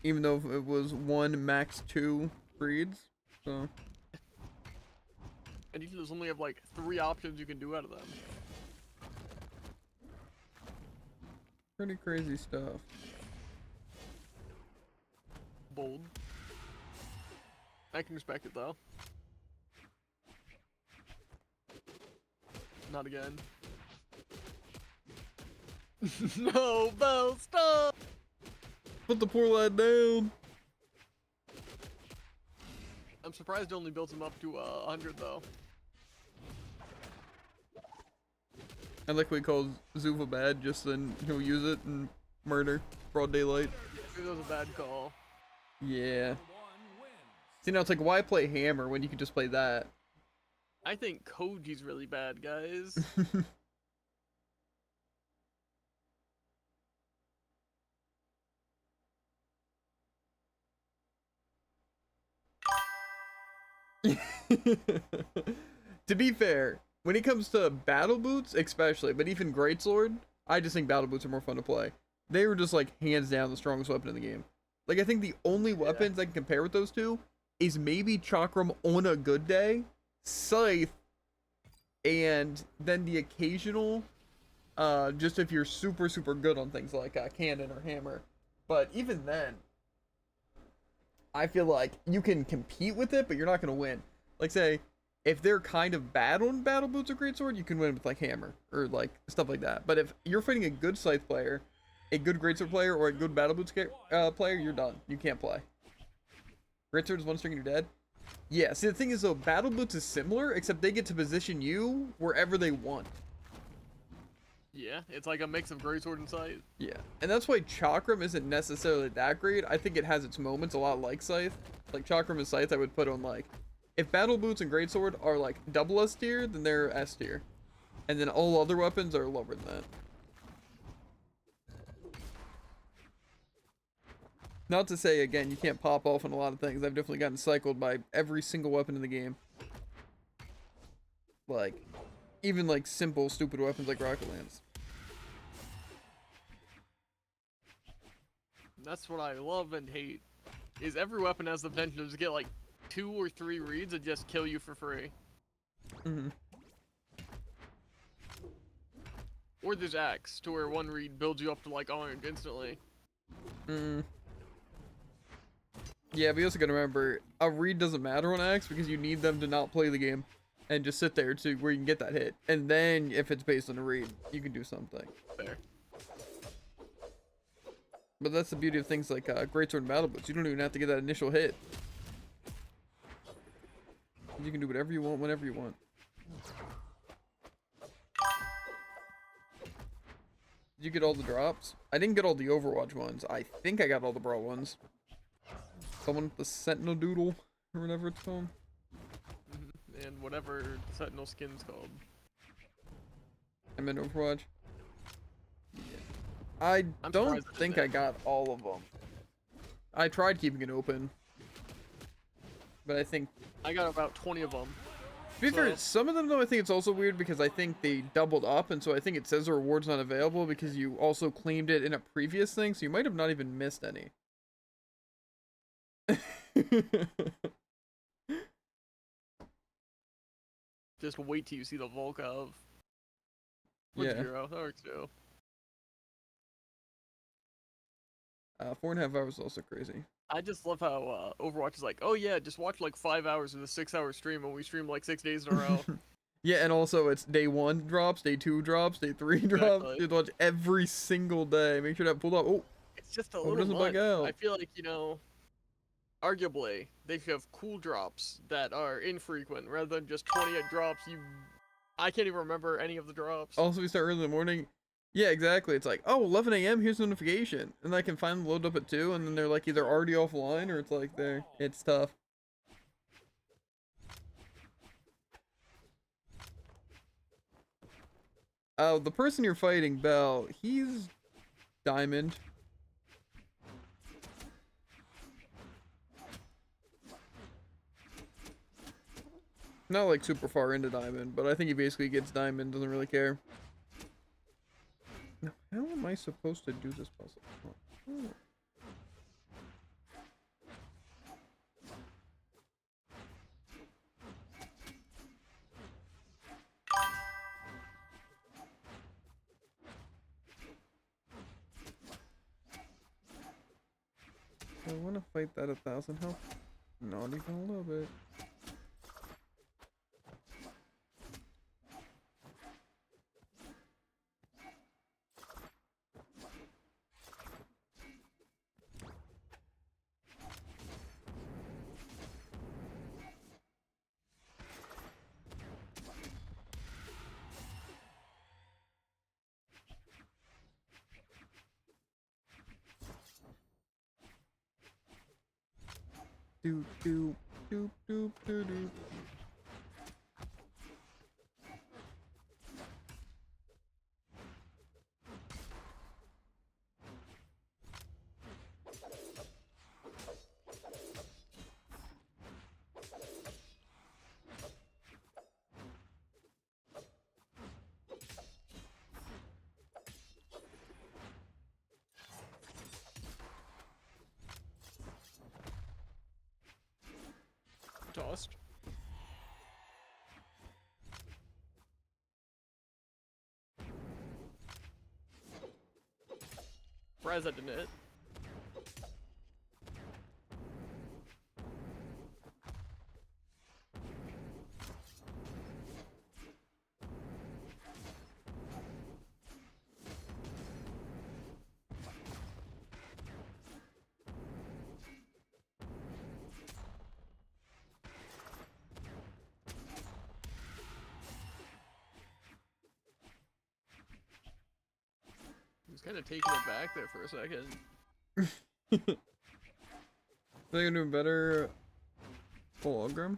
Even though it was 1, max 2 breeds. So. And you can just only have like 3 options you can do out of them. Pretty crazy stuff. Bold. I can respect it though. Not again. No, Bell, stop! Put the poor lad down. I'm surprised it only built him up to 100 though. I like what he calls Zuva bad, just then he'll use it and murder. Broad daylight. It was a bad call. Yeah. See, now it's like, why play hammer when you can just play that? I think Koji's really bad, guys. To be fair, when it comes to battle boots, especially, but even greatsword, I just think battle boots are more fun to play. They were just like hands down the strongest weapon in the game. Like, I think the only weapons I can compare with those two is maybe Chakram on a good day, Scythe, and then the occasional, just if you're super, super good on things like cannon or hammer. But even then, I feel like you can compete with it, but you're not going to win. Like, say, if they're kind of bad on battle boots or greatsword, you can win with, like, hammer or, like, stuff like that. But if you're fighting a good scythe player, a good greatsword player, or a good battle boots player, you're done. You can't play. Greatsword is 1 string and you're dead. Yeah, see, the thing is, though, battle boots is similar, except they get to position you wherever they want. Yeah, it's like a mix of greatsword and scythe. Yeah, and that's why Chakram isn't necessarily that great. I think it has its moments a lot like Scythe. Like, Chakram and Scythe I would put on, like, if Battle Boots and Greatsword are, like, double S tier, then they're S tier. And then all other weapons are lower than that. Not to say, again, you can't pop off on a lot of things. I've definitely gotten cycled by every single weapon in the game. Like, even like simple, stupid weapons like rocket lance. That's what I love and hate. Is every weapon has the potential to get like 2 or 3 reads and just kill you for free. Mm-hmm. Or there's axe, to where 1 read builds you up to like orange instantly. Mm. Yeah, but you also gotta remember, a read doesn't matter on axe because you need them to not play the game and just sit there to where you can get that hit. And then if it's based on a read, you can do something. Fair. But that's the beauty of things like Greatsword and Battle Boots. You don't even have to get that initial hit. You can do whatever you want, whenever you want. Did you get all the drops? I didn't get all the Overwatch ones. I think I got all the Brawl ones. Someone with the Sentinel Doodle, or whatever it's called. And whatever Sentinel skin's called. I'm in Overwatch. I don't think I got all of them. I tried keeping it open. But I think... I got about 20 of them. To be fair, some of them though I think it's also weird because I think they doubled up, and so I think it says the reward's not available because you also claimed it in a previous thing, so you might have not even missed any. Just wait till you see the Volkov. Yeah. Zero. That works too. 4.5 hours is also crazy. I just love how Overwatch is like, oh yeah, just watch like 5 hours of the 6-hour stream, and we stream like 6 days in a row. Yeah, and also it's day 1 drops, day 2 drops, day 3 drops. Exactly. You have to watch every single day. Make sure that pulled up. Oh, It's just a Hope it little doesn't much. bug out. I feel like, you know, arguably, they should have cool drops that are infrequent rather than just 28 drops. I can't even remember any of the drops. also we start early in the morning. Yeah, exactly. It's like, oh, 11 a.m. Here's a notification, and I can finally load up at 2, and then they're like either already offline or it's like there. It's tough. Oh, the person you're fighting, Bell, he's diamond. Not like super far into diamond, but I think he basically gets diamond, doesn't really care. Now, how am I supposed to do this puzzle? Oh. I want to fight that 1,000 health. Not even a little bit. Doop doop doop doop doop doop. Tossed. Surprised that didn't hit. He was kind of taking it back there for a second. They're gonna do better. Hologram.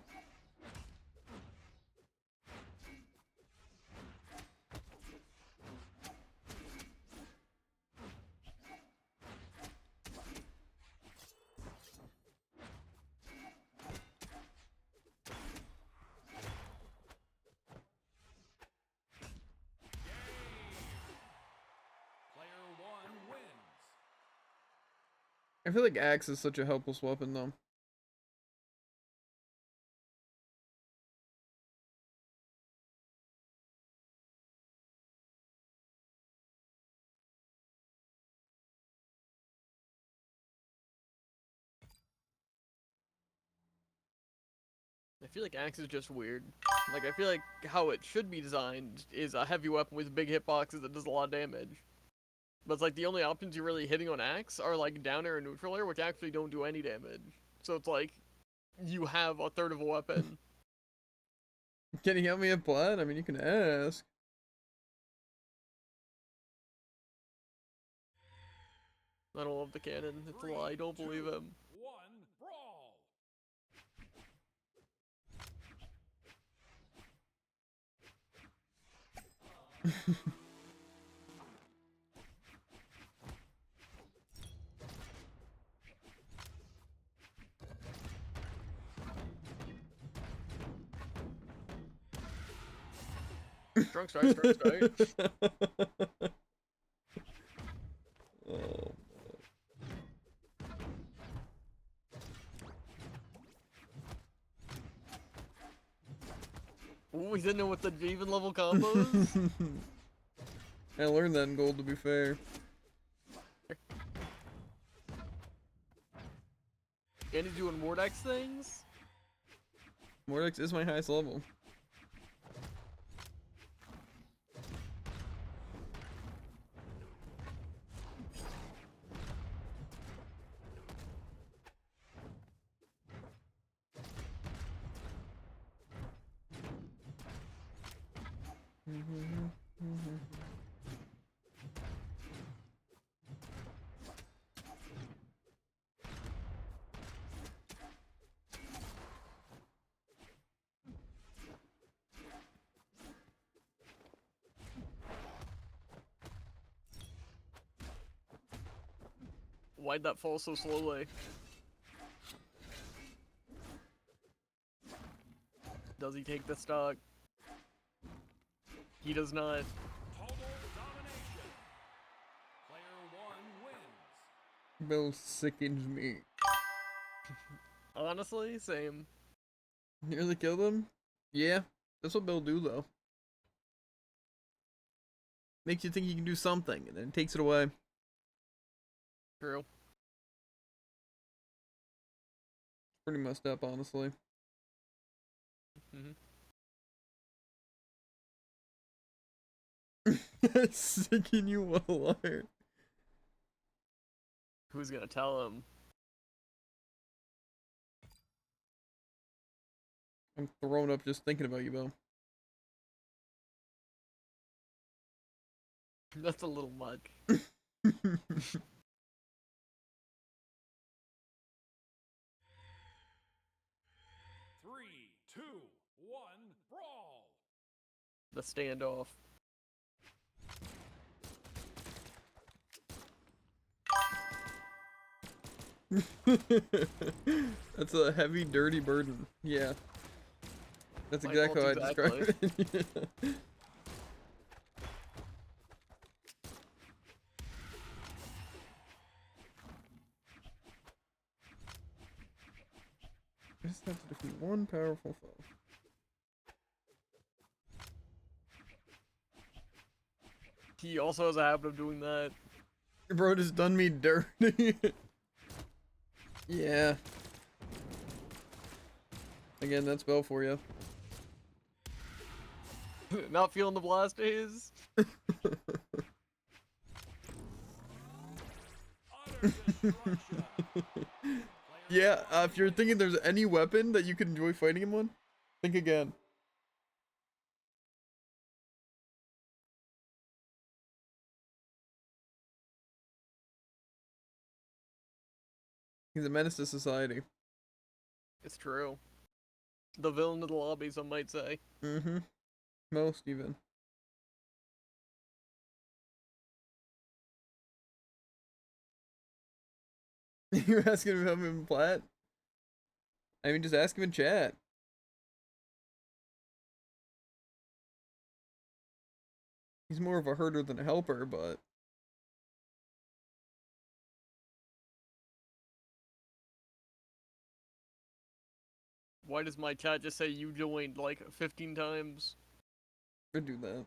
I feel like axe is such a helpless weapon though. I feel like axe is just weird. Like, I feel like how it should be designed is a heavy weapon with big hitboxes that does a lot of damage. But it's like the only options you're really hitting on axe are like down air and neutral air, which actually don't do any damage. So it's like you have a third of a weapon. Can you help me a plan? I mean, you can ask. I don't love the cannon. It's a lie. Don't believe him. 1, brawl! Strong strike, strong strike. Oh. Ooh, he's in there with the even level combos. I learned that in gold, to be fair. And he's doing Mordex things. Mordex is my highest level. Why'd that fall so slowly? Does he take the stock? He does not. Total domination. Player 1 wins. Bill sickens me. Honestly, same. Nearly killed him? Yeah, that's what Bill do though. Makes you think you can do something, and then takes it away. True. Pretty messed up, honestly. Sicken you, what a liar. Who's gonna tell him? I'm thrown up just thinking about you, Bill. That's a little much. 3, 2, 1, brawl! The standoff. That's a heavy, dirty burden. Yeah. That's My exactly how I fault, describe it. Yeah. I just have to defeat one powerful foe. He also has a habit of doing that. Bro just done me dirty. Yeah. Again, that's Bell for you. Not feeling the blast days. Utter destruction. Yeah, if you're thinking there's any weapon that you can enjoy fighting him on, think again. He's a menace to society. It's true. The villain of the lobby, some might say. Mm-hmm. Most, even. You're asking him in plat? I mean, just ask him in chat. He's more of a herder than a helper, but... Why does my chat just say you joined like 15 times? Or do that.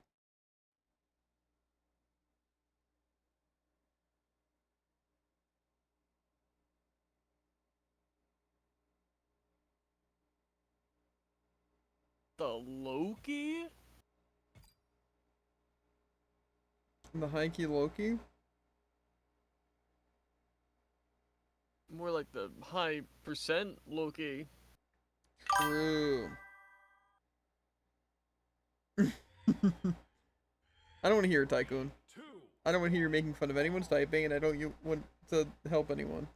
The Loki? The Heike Loki? More like the high percent Loki. True. I don't want to hear it, Tycoon. 2. I don't want to hear you making fun of anyone's typing, and I don't want to help anyone.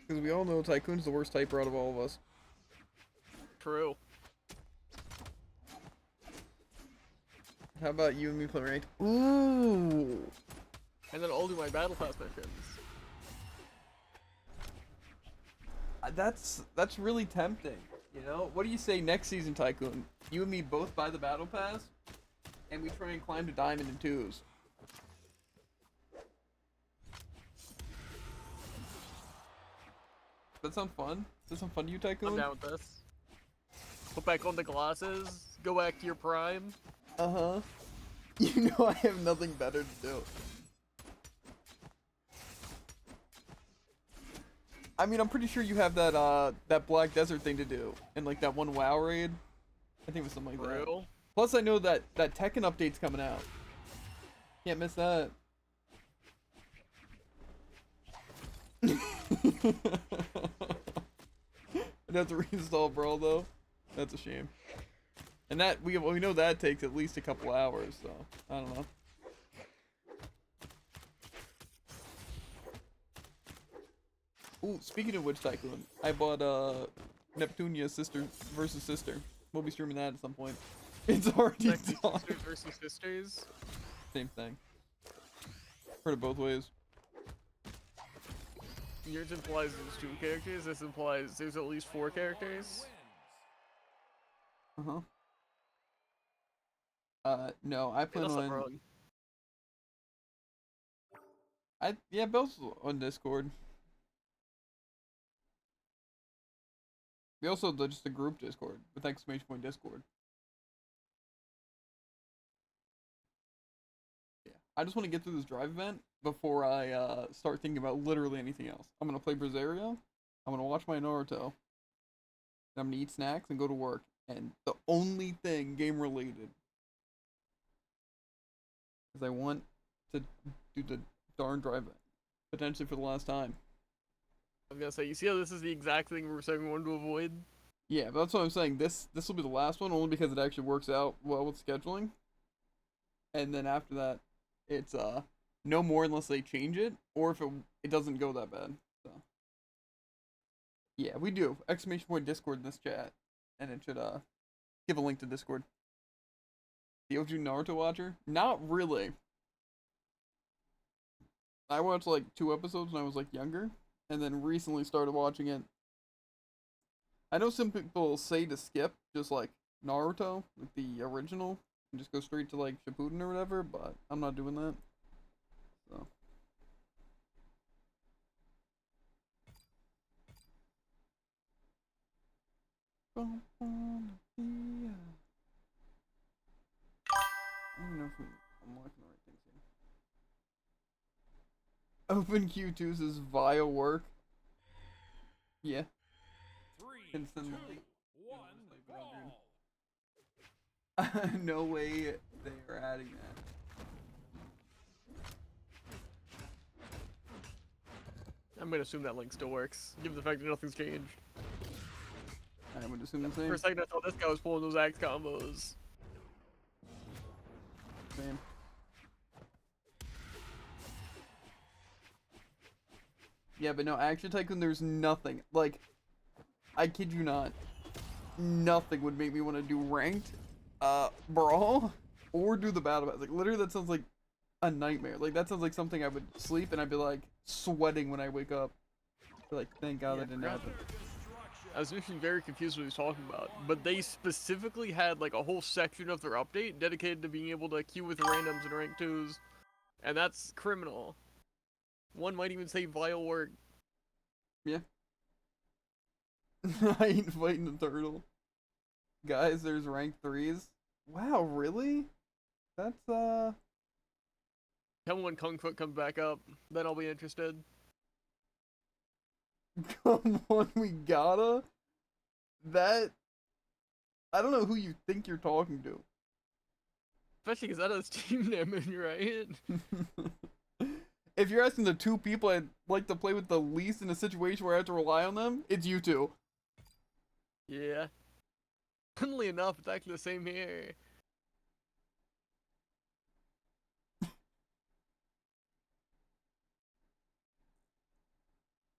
Because we all know Tycoon's the worst typer out of all of us. True. How about you and me play ranked? Ooh! And then I'll do my battle pass missions. That's really tempting, you know? What do you say next season, Tycoon? You and me both buy the battle pass, and we try and climb to diamond in 2s. That sound fun? Does that sound fun to you, Tycoon? I'm down with this. Put back on the glasses. Go back to your prime. Uh-huh. You know I have nothing better to do. I mean, I'm pretty sure you have that that Black Desert thing to do, and like that one WoW raid. I think it was something like that. Real? Plus, I know that Tekken update's coming out. Can't miss that. I'd have to reinstall Brawl though. That's a shame. And that we know that takes at least a couple hours, so I don't know. Ooh, speaking of which, Tycoon, I bought Neptunia Sister versus Sister. We'll be streaming that at some point. It's already Sexy done. sisters versus sisters. Same thing. Heard it both ways. Yours implies there's 2 characters. This implies there's at least 4 characters. Uh-huh. No, I plan Unless I'm on... wrong. Yeah, Bell's on Discord. We also have just a group Discord with exclamation point Discord. Yeah, I just want to get through this drive event before I start thinking about literally anything else. I'm gonna play Berseria. I'm gonna watch my Naruto. I'm gonna eat snacks and go to work. And the only thing game related is I want to do the darn drive event, potentially for the last time. I was gonna say, you see how this is the exact thing we're saying we wanted to avoid? Yeah, but that's what I'm saying. This will be the last one, only because it actually works out well with scheduling. And then after that, it's no more unless they change it, or if it doesn't go that bad. So yeah, we do exclamation point Discord in this chat, and it should give a link to Discord. The OG Naruto watcher? Not really. I watched like 2 episodes when I was like younger, and then recently started watching it. I know some people say to skip just like Naruto, like the original, and just go straight to like Shippuden or whatever, but I'm not doing that. So. I don't even know if I'm looking the right things here. Open Q2 says vile work. Yeah. 3, 2, Instantly. 1, brawl. No way they are adding that. I'm gonna assume that link still works, given the fact that nothing's changed. I would assume the same. For a second, I thought this guy was pulling those axe combos. Same. Yeah, but no, Action Tycoon, there's nothing. Like, I kid you not. Nothing would make me want to do ranked Brawl or do the battle pass. Like, literally, that sounds like a nightmare. Like, that sounds like something I would sleep and I'd be like sweating when I wake up. Like, thank God that didn't happen. Destruction. I was actually very confused what he was talking about, but they specifically had like a whole section of their update dedicated to being able to queue with randoms and rank 2s, and that's criminal. One might even say vile work. Yeah. I ain't fighting a turtle. Guys, there's rank 3s. Wow, really? That's, Tell me when Kung Foot comes back up, then I'll be interested. Come on, we gotta. That. I don't know who you think you're talking to. Especially because that has team damage, right? If you're asking the two people I'd like to play with the least in a situation where I have to rely on them, it's you two. Yeah. Funnily enough, it's actually the same here.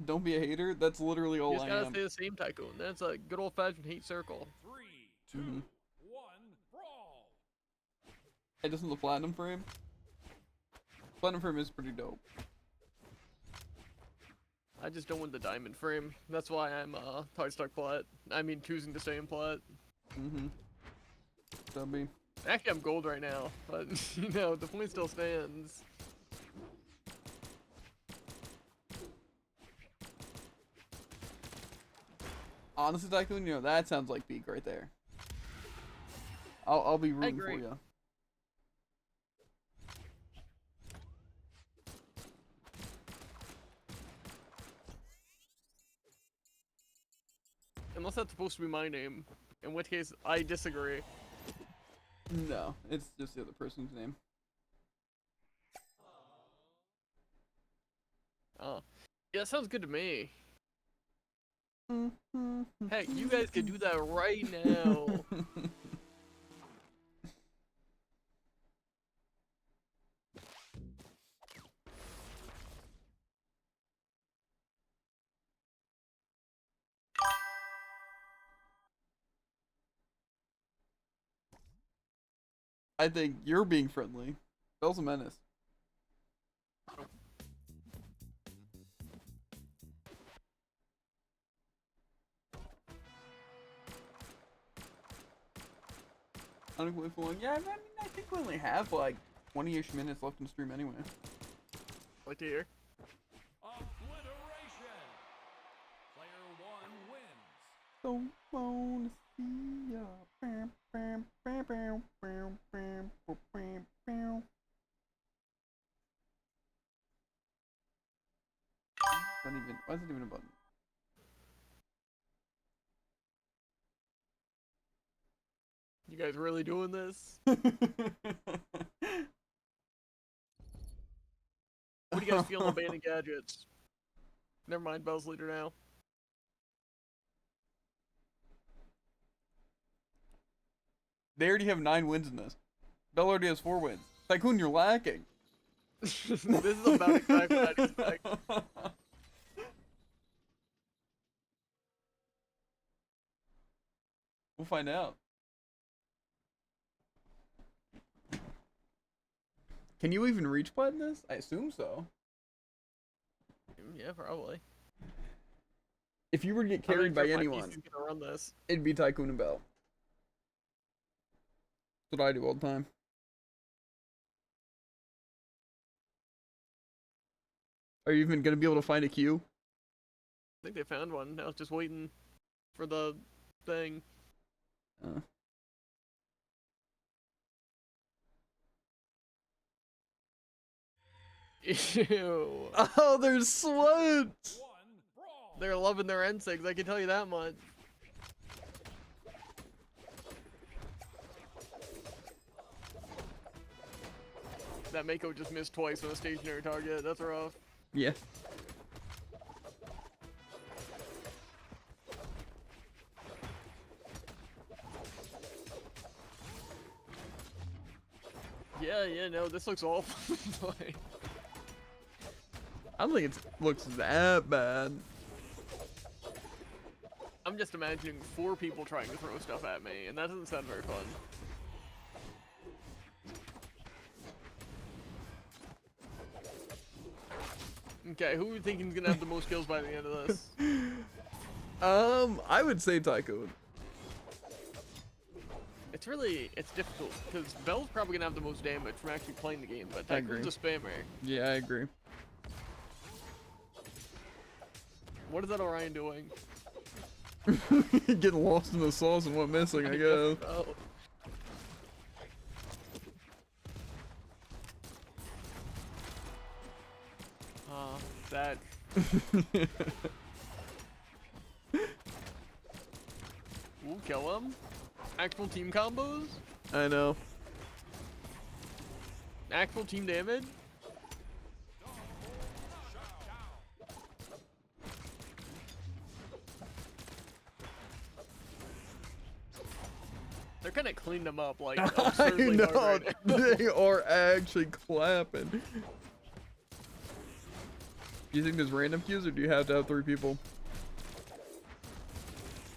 Don't be a hater. That's literally You all just I gotta am. stay the same tycoon. That's a good old fashioned hate circle. 3, 2, Mhm. 1, brawl. I just want the platinum frame. Platinum frame is pretty dope. I just don't want the diamond frame. That's why I'm tied stuck plat. I mean choosing to stay in plat. Mm-hmm. Stubby. Actually I'm gold right now, but you know, the point still stands. Honestly, Tycoon, that sounds like peak right there. I'll be rooting for agree. you. Unless that's supposed to be my name. In which case I disagree. No, it's just the other person's name. Oh. Yeah, that sounds good to me. Heck, you guys could do that right now. I think you're being friendly. Bell's a menace. Unbelievable. Yeah, I mean, I think we only have like 20-ish minutes left in stream anyway. Like to hear. Obliteration. Player 1 wins. Don't wanna see ya. Bam, bam, bam, bam, bam, bam, bam, bam. Why is it even a button? You guys really doing this? What do you guys feel on banning gadgets? Never mind, Bell's leader now. They already have 9 wins in this. Bell already has 4 wins. Tycoon, you're lacking. This is about exactly what I'd expect. We'll find out. Can you even reach plat in this? I assume so. Yeah, probably. If you were to get I'm not carried by sure if my anyone, PC's gonna run this. it'd be Tycoon and Bell. That's what I do all the time. Are you even gonna be able to find a queue? I think they found one. Now it's just waiting for the thing. Ew. Oh, there's sweat! 1, brawl. They're loving their NSIGs, I can tell you that much. That Mako just missed twice on a stationary target. That's rough. Yeah. Yeah, no, this looks awful. Like, I don't think it looks that bad. I'm just imagining 4 people trying to throw stuff at me, and that doesn't sound very fun. Okay, who are we thinking is gonna have the most kills by the end of this? I would say Tycoon. It's difficult because Bell's probably gonna have the most damage from actually playing the game, but I agree. Tycoon's a spammer. Yeah, I agree. What is that Orion doing? Getting lost in the sauce and what missing, I guess. Oh. That. Ooh, kill him. Actual team combos. I know. Actual team damage. They're kind of cleaned them up like I absurdly know. hard right now. They are actually clapping. Do you think there's random queues or do you have to have 3 people?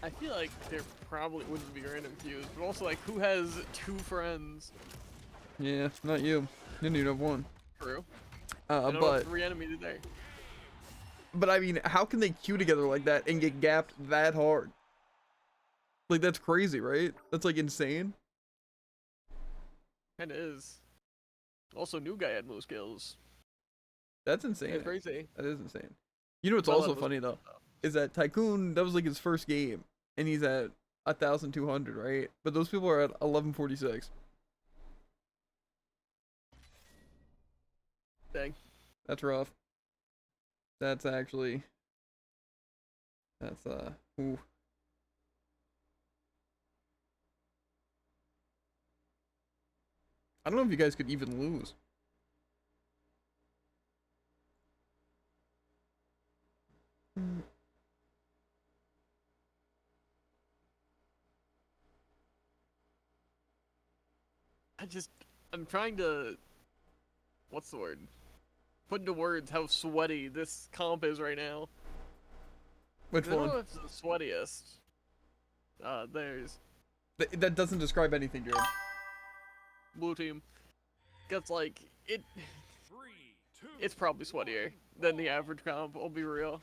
I feel like there probably wouldn't be random queues, but also like who has 2 friends? Yeah, not you. You need to have 1. True. I don't have 3 enemies in there. But I mean, how can they queue together like that and get gapped that hard? Like, that's crazy, right? That's like insane. Kinda is. Also, new guy had most kills. That's insane. It's crazy. That is insane. You know what's Well, also that was- funny though? Is that Tycoon, that was like his first game, and he's at 1,200, right? But those people are at 1146. Dang. That's rough. That's actually, that's ooh. I don't know if you guys could even lose. I'm trying to, what's the word? Put into words how sweaty this comp is right now. Which I don't know one? if it's the sweatiest. There's That doesn't describe anything, Jared. blue team. Gets like, 3, 2, it's probably sweatier than the average comp, I'll be real.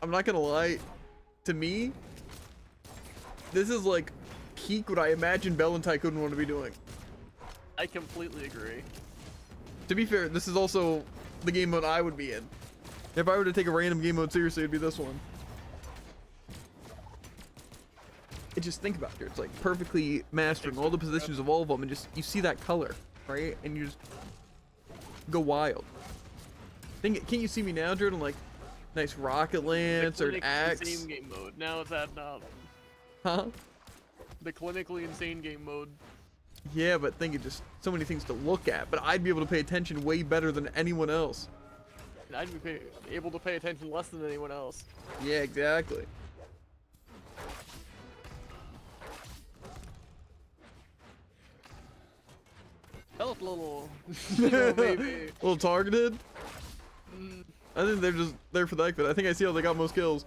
I'm not gonna lie, to me, this is like peak what I imagine Bell and Tycoon want to be doing. I completely agree. To be fair, this is also the game mode I would be in. If I were to take a random game mode seriously, it'd be this one. And just think about it, it's like perfectly mastering all the positions of all of them, and just you see that color, right? And you just go wild. Think, can't you see me now, Jordan? Like, nice rocket lance or an The axe. insane game mode. Now it's adding up. Huh? The clinically insane game mode. Yeah, but think of just so many things to look at. But I'd be able to pay attention way better than anyone else. And I'd be able to pay attention less than anyone else. Yeah, exactly. That looked a little, you know, maybe. A little targeted. Mm, I think they're just there for that, but I think I see how they got most kills.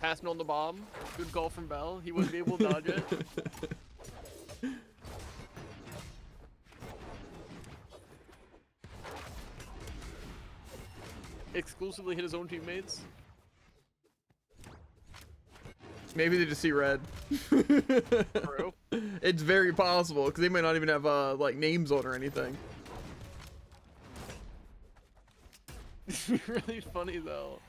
passing on the bomb. Good call from Bell. He wouldn't be able to dodge it. Exclusively hit his own teammates. Maybe they just see red. True. It's very possible because they might not even have like names on or anything. Really funny though.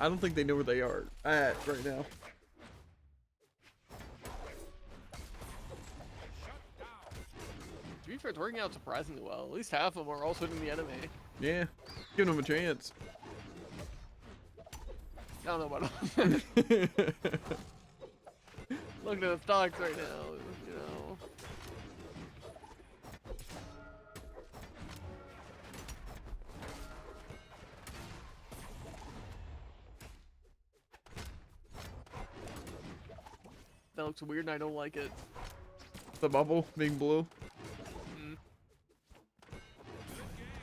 I don't think they know where they are at right now. To be fair, it's working out surprisingly well. At least half of them are also hitting the enemy. Yeah, giving them a chance. I don't know about all that. Looking at the stocks right now, you know. That looks weird and I don't like it. The bubble being blue. Mm.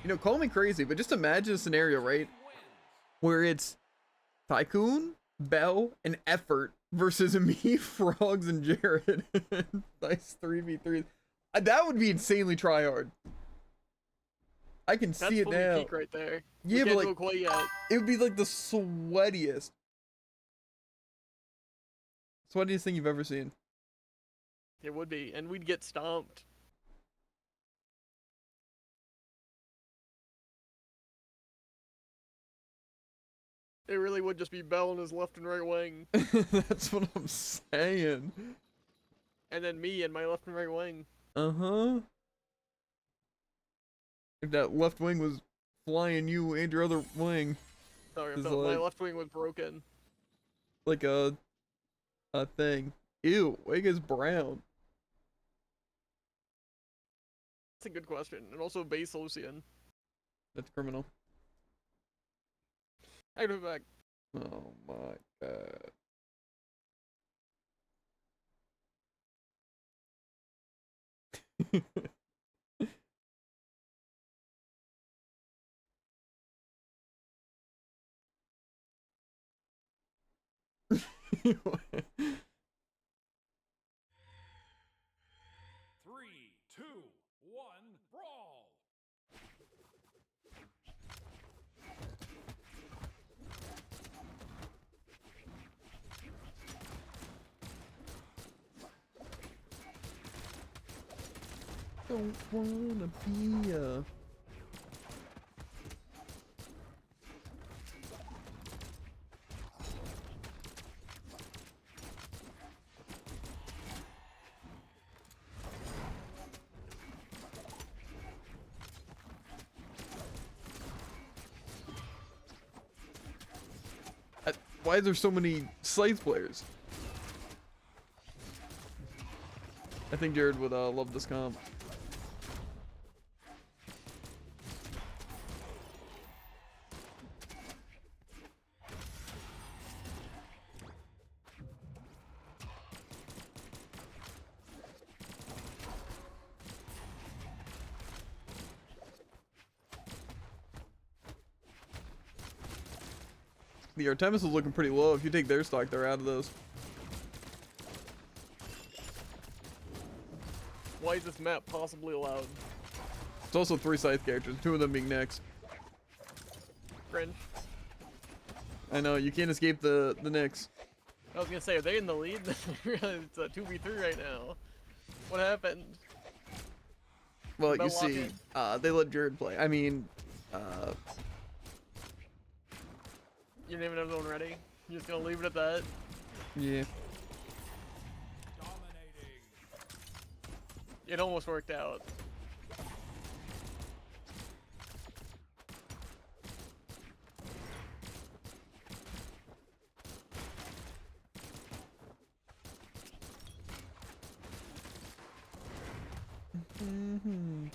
You know, call me crazy, but just imagine a scenario, right? Where it's Tycoon, Bell, and Effort versus me, Frogs, and Jared. Nice 3v3. That would be insanely tryhard. I can That's see it fully now. peak right there. Yeah, We but can't do like, it quite yet. it would be like the sweatiest thing you've ever seen. It would be, and we'd get stomped. It really would just be Bell in his left and right wing, That's what I'm saying. and then me in my left and right wing. Uh-huh. If that left wing was flying you and your other wing, Sorry, It's my like- left wing was broken. like a thing. Ew, Wega's brown. That's a good question. And also base Lucian. That's criminal. I go back. Oh my god. Three, two, one, brawl! Don't wanna be a. Why is there so many Scythe players? I think Jared would love this comp. The Artemis is looking pretty low. If you take their stock, they're out of those. Why is this map possibly allowed? It's also 3 Scythe characters, 2 of them being Nyx. Cringe. I know, you can't escape the Nyx. I was gonna say, are they in the lead? It's a 2v3 right now. What happened? Well, Bell you see, locking. they let Jared play. I mean, You didn't even have zone ready? You're just gonna leave it at that? yeah. Dominating. It almost worked out. Mm-hmm.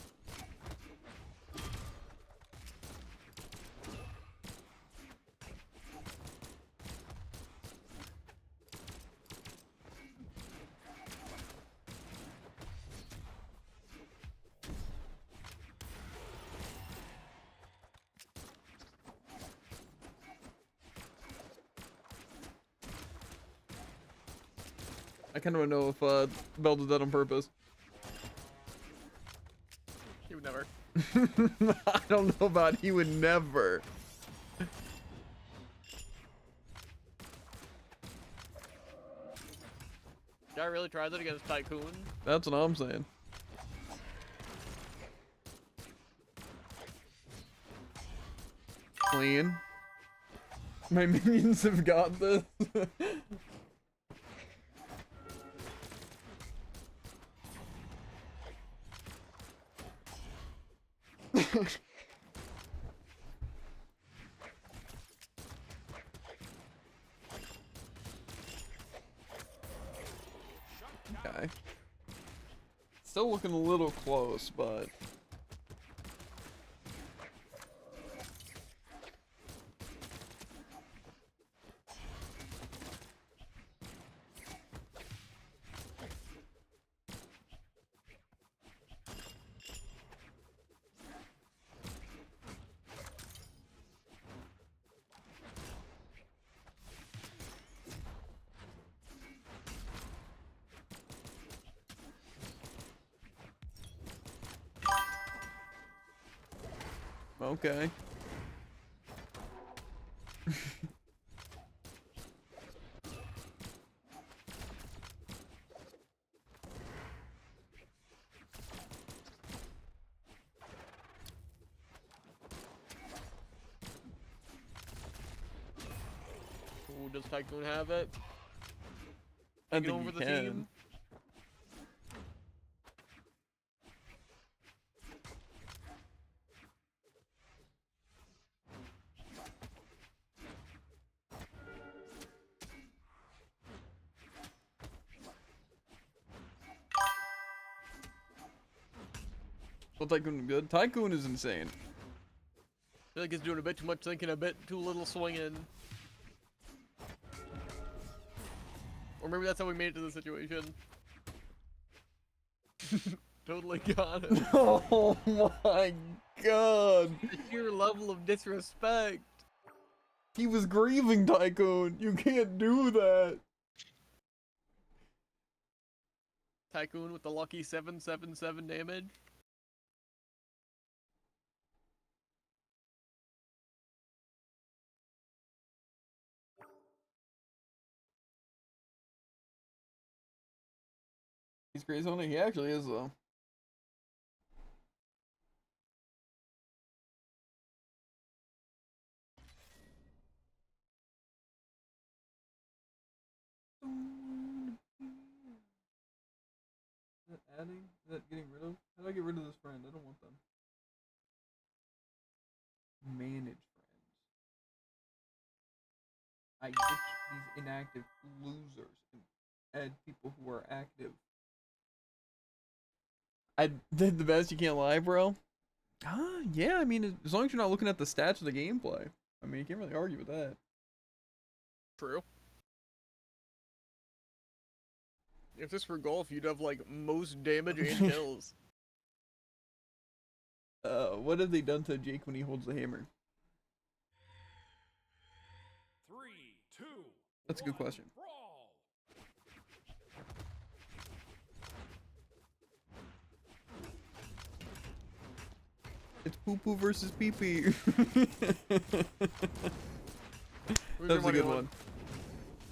I kind of want to know if Bell did that on purpose. He would never. I don't know about he would never. Guy really tried that against Tycoon? That's what I'm saying. Clean. My minions have got this. Okay. Still looking a little close, but Okay. Ooh, does Tycoon have it? I Taking think over he the can. team? Well, Tycoon is good. Tycoon is insane. I feel like he's doing a bit too much thinking, a bit too little swinging. Or maybe that's how we made it to the situation. Totally got it. Oh my god. The sheer level of disrespect. He was grieving, Tycoon. You can't do that. Tycoon with the lucky 777 damage. He's crazy on it. He actually is, though. Is that adding? Is that getting rid of? How do I get rid of this friend? I don't want them. Manage friends. I ditch these inactive losers and add people who are active. I did the best, you can't lie, bro. Yeah, I mean, as long as you're not looking at the stats of the gameplay. I mean, you can't really argue with that. True. If this were golf, you'd have like most damage and kills. What have they done to Jake when he holds the hammer? 3, 2, That's a good 1, question. Brawl. It's poo poo versus pee pee. Who's That your was a money good on?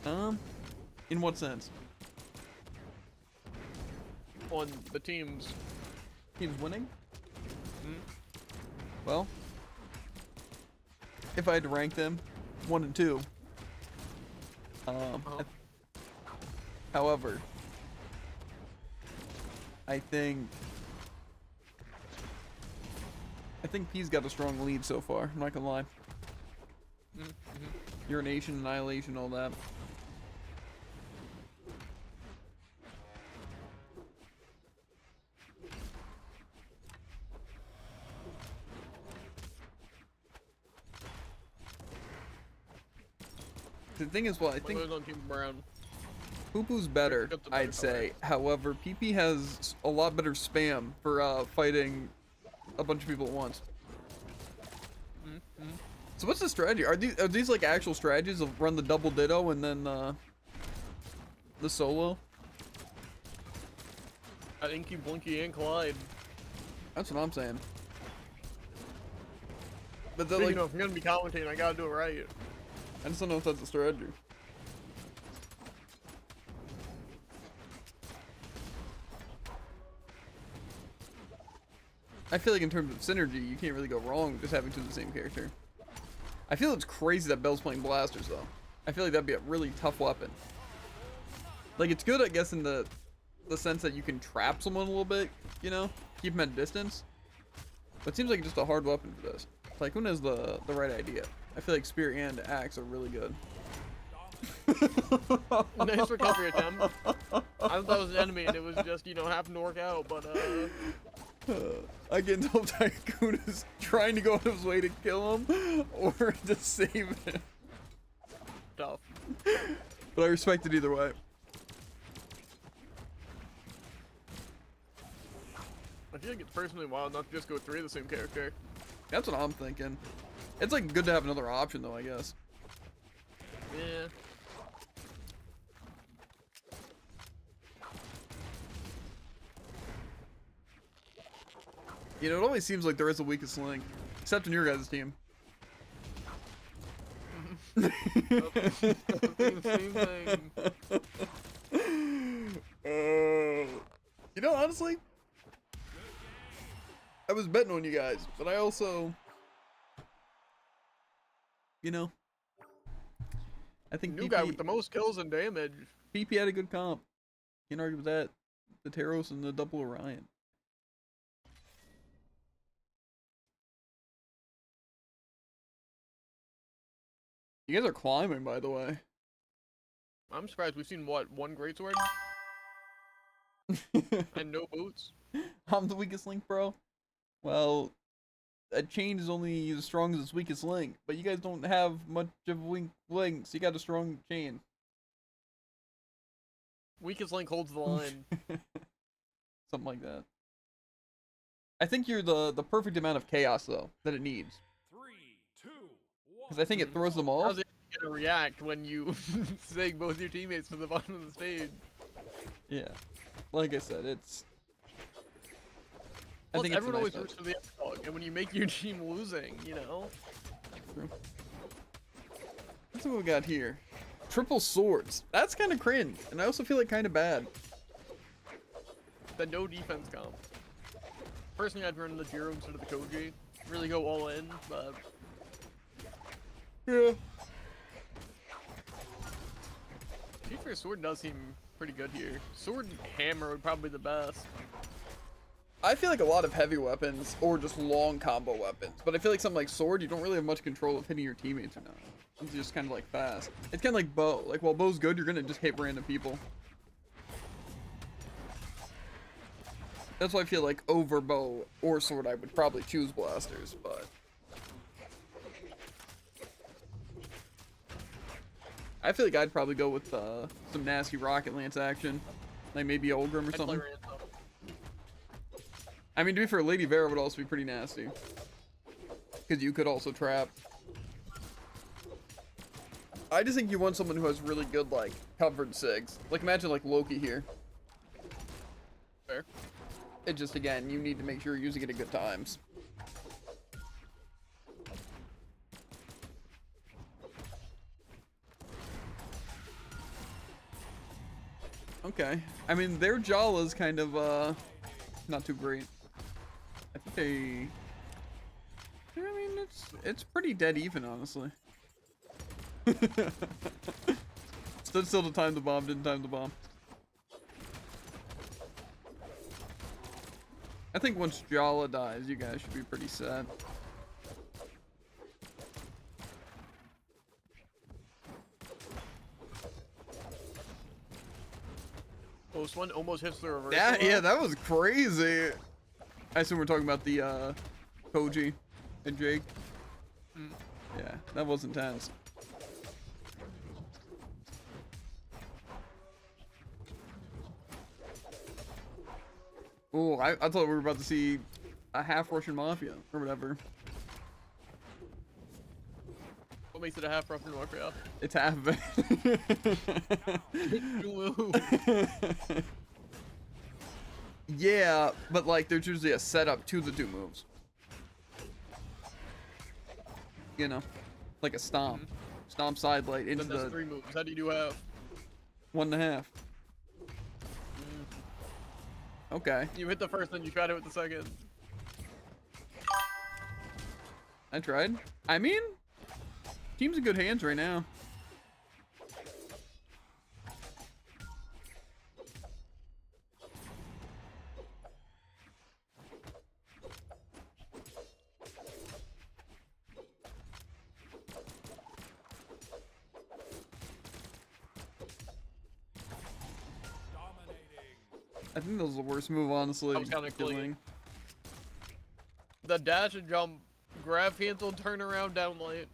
one. In what sense? On the teams. Teams winning? Hmm? Well, if I had to rank them, 1 and 2. However, I think P's got a strong lead so far. I'm not gonna lie. Urination, annihilation, all that. The thing is, well, I think Who's on Team Brown? Poo-Poo's better, Got the better I'd say. However, PP has a lot better spam for fighting a bunch of people at once. So what's the strategy? Are these like actual strategies of run the double ditto and then the solo? Inky, Blinky, and Clyde. That's what I'm saying. But So, they're like, you know, if I'm gonna be commentating, I gotta do it right. I just don't know if that's a strategy. I feel like in terms of synergy, you can't really go wrong with just having two of the same character. I feel it's crazy that Bell's playing blasters though. I feel like that'd be a really tough weapon. Like it's good, I guess, in the sense that you can trap someone a little bit, you know, keep them at a distance. But it seems like just a hard weapon for this. Tycoon has the right idea. I feel like Spear and Axe are really good. Nice recovery attempt. I thought that was an enemy and it was just, you know, happened to work out, but I can tell Tycoon is trying to go out of his way to kill him or to save him. tough. But I respect it either way. I feel like it's personally wild not to just go 3 of the same character. That's what I'm thinking. It's like good to have another option though, I guess. Yeah. You know, it always seems like there is a weakest link. Except in your guys' team. Same thing. You know, honestly, I was betting on you guys, but I also, you know, I think New guy with the most kills and damage. PP had a good comp. Can't argue with that. The Taros and the double Orion. You guys are climbing, by the way. I'm surprised we've seen what, one greatsword and no boots. I'm the weakest link, bro. Well, a chain is only as strong as its weakest link, but you guys don't have much of weak links. You got a strong chain. Weakest link holds the line. Something like that. I think you're the perfect amount of chaos though that it needs. 3, 2, 1. Because I think it throws them off. How's it gonna react when you sing both your teammates to the bottom of the stage? Yeah. Like I said, it's. Plus, everyone always roots for the underdog, and when you make your team losing, you know. True. That's what we got here. Triple swords. That's kind of cringe, and I also feel like kind of bad. The no defense comp. Personally, I'd run the Jiro instead of the Koji. Really go all in, but Yeah. Chief sword does seem pretty good here. Sword and hammer would probably be the best. I feel like a lot of heavy weapons or just long combo weapons, but I feel like something like sword, you don't really have much control of hitting your teammates or not. It's just kind of like fast. It's kind of like bow. Like while bow's good, you're gonna just hit random people. That's why I feel like over bow or sword, I would probably choose blasters, but I feel like I'd probably go with some nasty rocket lance action, like maybe Olgrim or something. I mean, to be fair, Lady Vera would also be pretty nasty, because you could also trap. I just think you want someone who has really good, like, covered sigs. Like, imagine, like, Loki here. Fair. It just, again, you need to make sure you're using it at good times. Okay. I mean, their Jalla's kind of, not too great. I think they... I mean, it's pretty dead even, honestly. Stood still to time the bomb, didn't time the bomb. I think once Jalla dies, you guys should be pretty set. Post one almost hits the reverse. Yeah, that was crazy. I assume we're talking about the Koji and Jake. Mm. Yeah, that was intense. Oh, I thought we were about to see a half Russian mafia or whatever. What makes it a half Russian mafia? It's half of it. Yeah, but like there's usually a setup to the two moves. You know, like a stomp. Mm-hmm. Stomp side blade into Then that's the 3 moves. How do you do half? 1.5. Okay, You hit the first, then you try to hit the second. I tried. I mean, team's in good hands right now. I think that was the worst move, honestly. That was kinda clean. doing. The dash and jump, grab cancel, turn around, down light.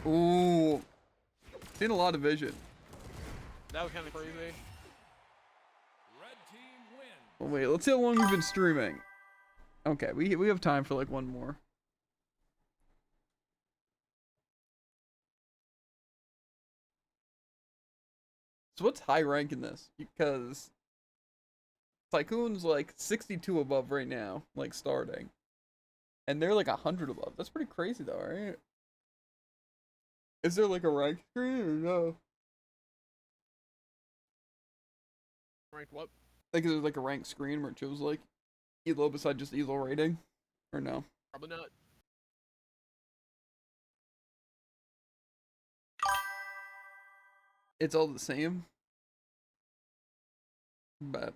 Ooh, seen a lot of vision. That was kind of crazy. Red team win. Oh, wait, let's see how long we've been streaming. Okay, we have time for like one more. So what's high rank in this? Because Tycoon's like 62 above right now, like starting. And they're like 100 above. That's pretty crazy though, right? Is there like a rank screen or no? Ranked what? Like is there like a rank screen where it shows like elo beside just elo rating? Or no? Probably not. It's all the same. But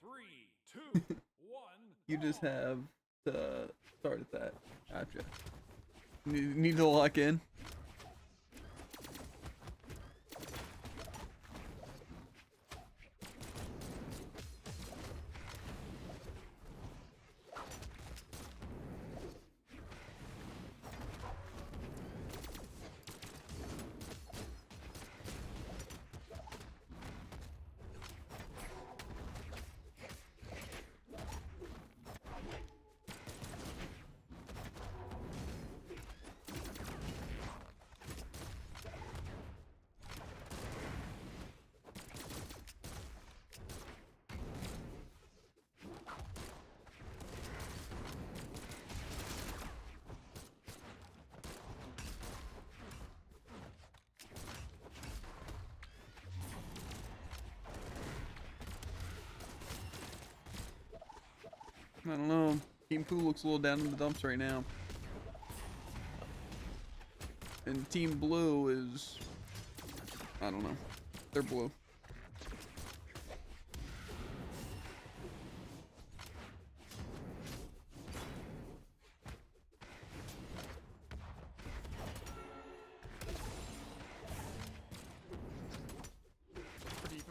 3, 2, 1. you just have to start at that. Gotcha. Need to lock in. I don't know. Team Poo looks a little down in the dumps right now. And Team Blue is... I don't know. They're blue.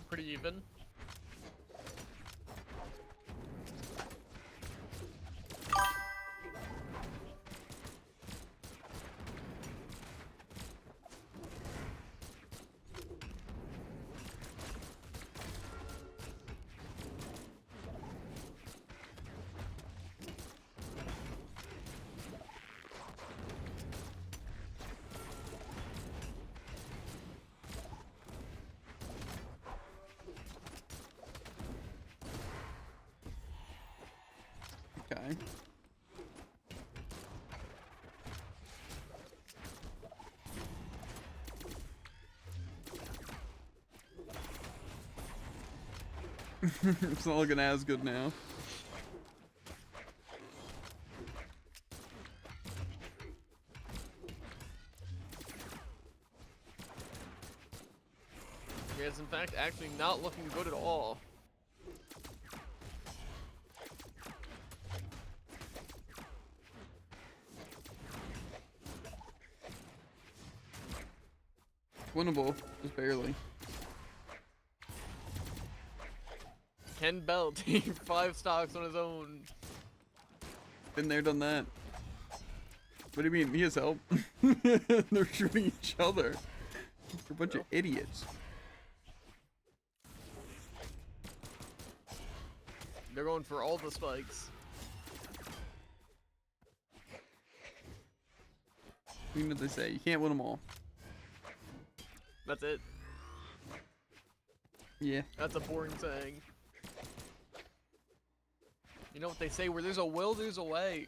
Pretty even. Okay. It's not looking as good now. It's in fact actually not looking good at all. Winnable, just barely. Ken Bell taking 5 stocks on his own. Been there, done that. What do you mean? He has help. They're shooting each other. They're a bunch of idiots. They're going for all the spikes. You know what they say, you can't win them all. That's it. Yeah. That's a boring saying. You know what they say, where there's a will, there's a way.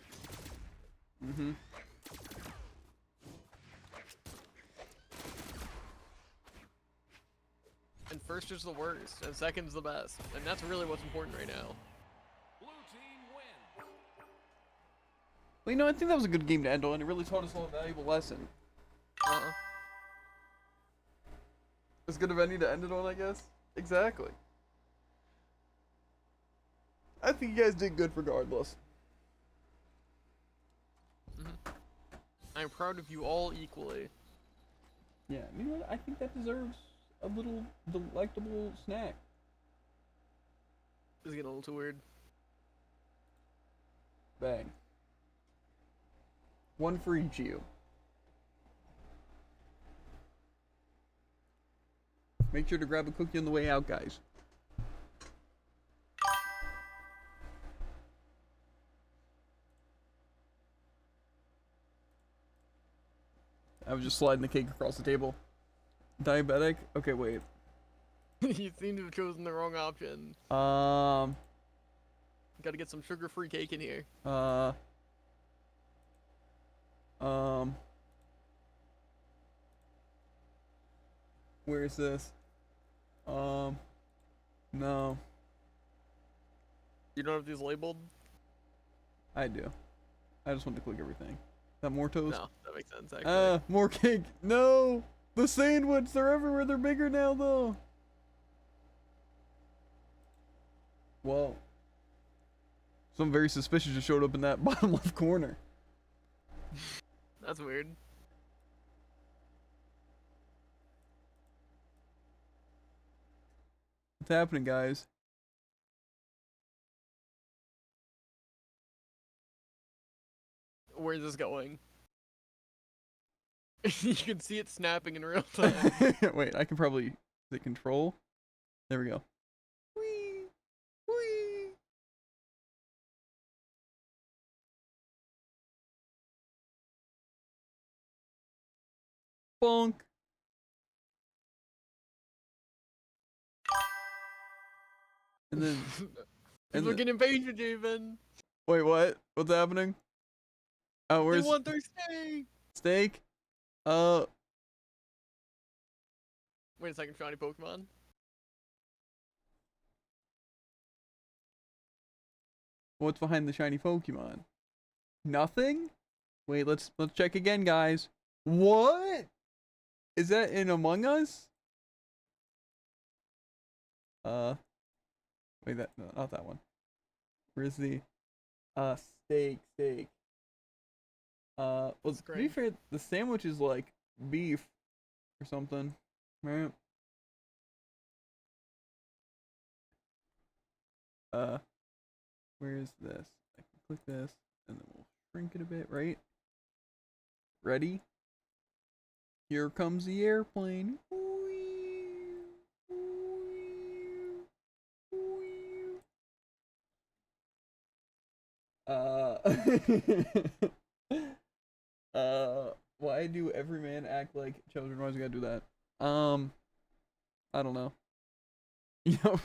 Mm-hmm. And first is the worst, and second's the best. And that's really what's important right now. Blue team win. Well, you know, I think that was a good game to end on. It really taught us all a valuable lesson. As good of any to end it on, I guess? Exactly. I think you guys did good regardless. I'm proud of you all equally. Yeah, you know what? I think that deserves a little delectable snack. This is getting a little too weird. Bang. One for each of you. Make sure to grab a cookie on the way out, guys. I was just sliding the cake across the table. Diabetic? Okay, wait. You seem to have chosen the wrong option. Gotta get some sugar-free cake in here. Where's this? No. You don't have these labeled? I do. I just want to click everything. Is that more toast? No, that makes sense, actually. More cake. No! The sandwich! They're everywhere. They're bigger now, though. Whoa. Something very suspicious just showed up in that bottom left corner. That's weird. What's happening, guys? Where's this going? You can see it snapping in real time. Wait, I can probably... Is it control? There we go. Whee! Whee! Bonk! And then... People are getting impatient, even. Wait, what? What's happening? Oh, They where's... want their steak! Steak? Wait a second, shiny Pokemon. What's behind the shiny Pokemon? Nothing? Wait, let's check again, guys. What? Is that in Among Us? Wait, no, not that one. Where's the steak? Well, to be fair, the sandwich is like beef or something, right? Where's this? I can click this, and then we'll shrink it a bit, right? Ready? Here comes the airplane. Why do every man act like children? Why's we gotta do that? I don't know. You know,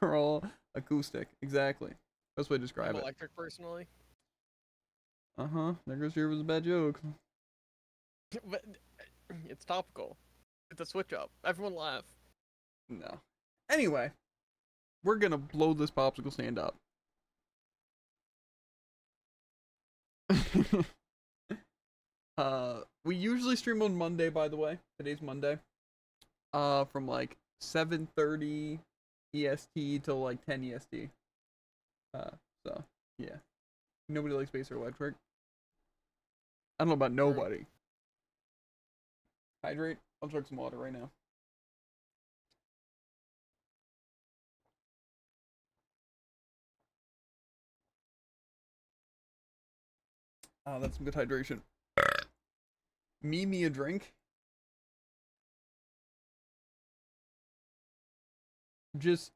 we're all acoustic. Exactly. Best way to describe I'm it. electric, personally. There goes here was a bad joke. But it's topical. It's a switch up. Everyone laugh. No. Anyway, we're gonna blow this popsicle stand up. We usually stream on Monday, by the way. Today's Monday. From like 7:30 EST till like 10 EST. So yeah. Nobody likes Space or Electric. I don't know about nobody. Hydrate. I'll chug some water right now. Oh, that's some good hydration. Me a drink. Just,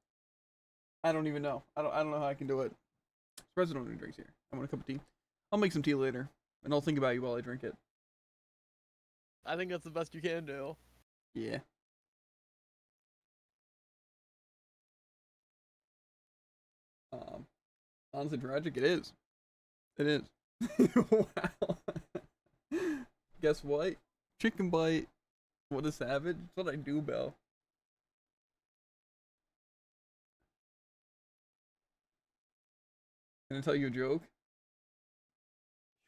I don't even know. I don't know how I can do it. Surprised I don't have any drinks here. I want a cup of tea. I'll make some tea later, and I'll think about you while I drink it. I think that's the best you can do. Yeah. Honestly, tragic it is. It is. Wow. Guess what? Chicken bite. What a savage. That's what I do, Belle. Can I tell you a joke?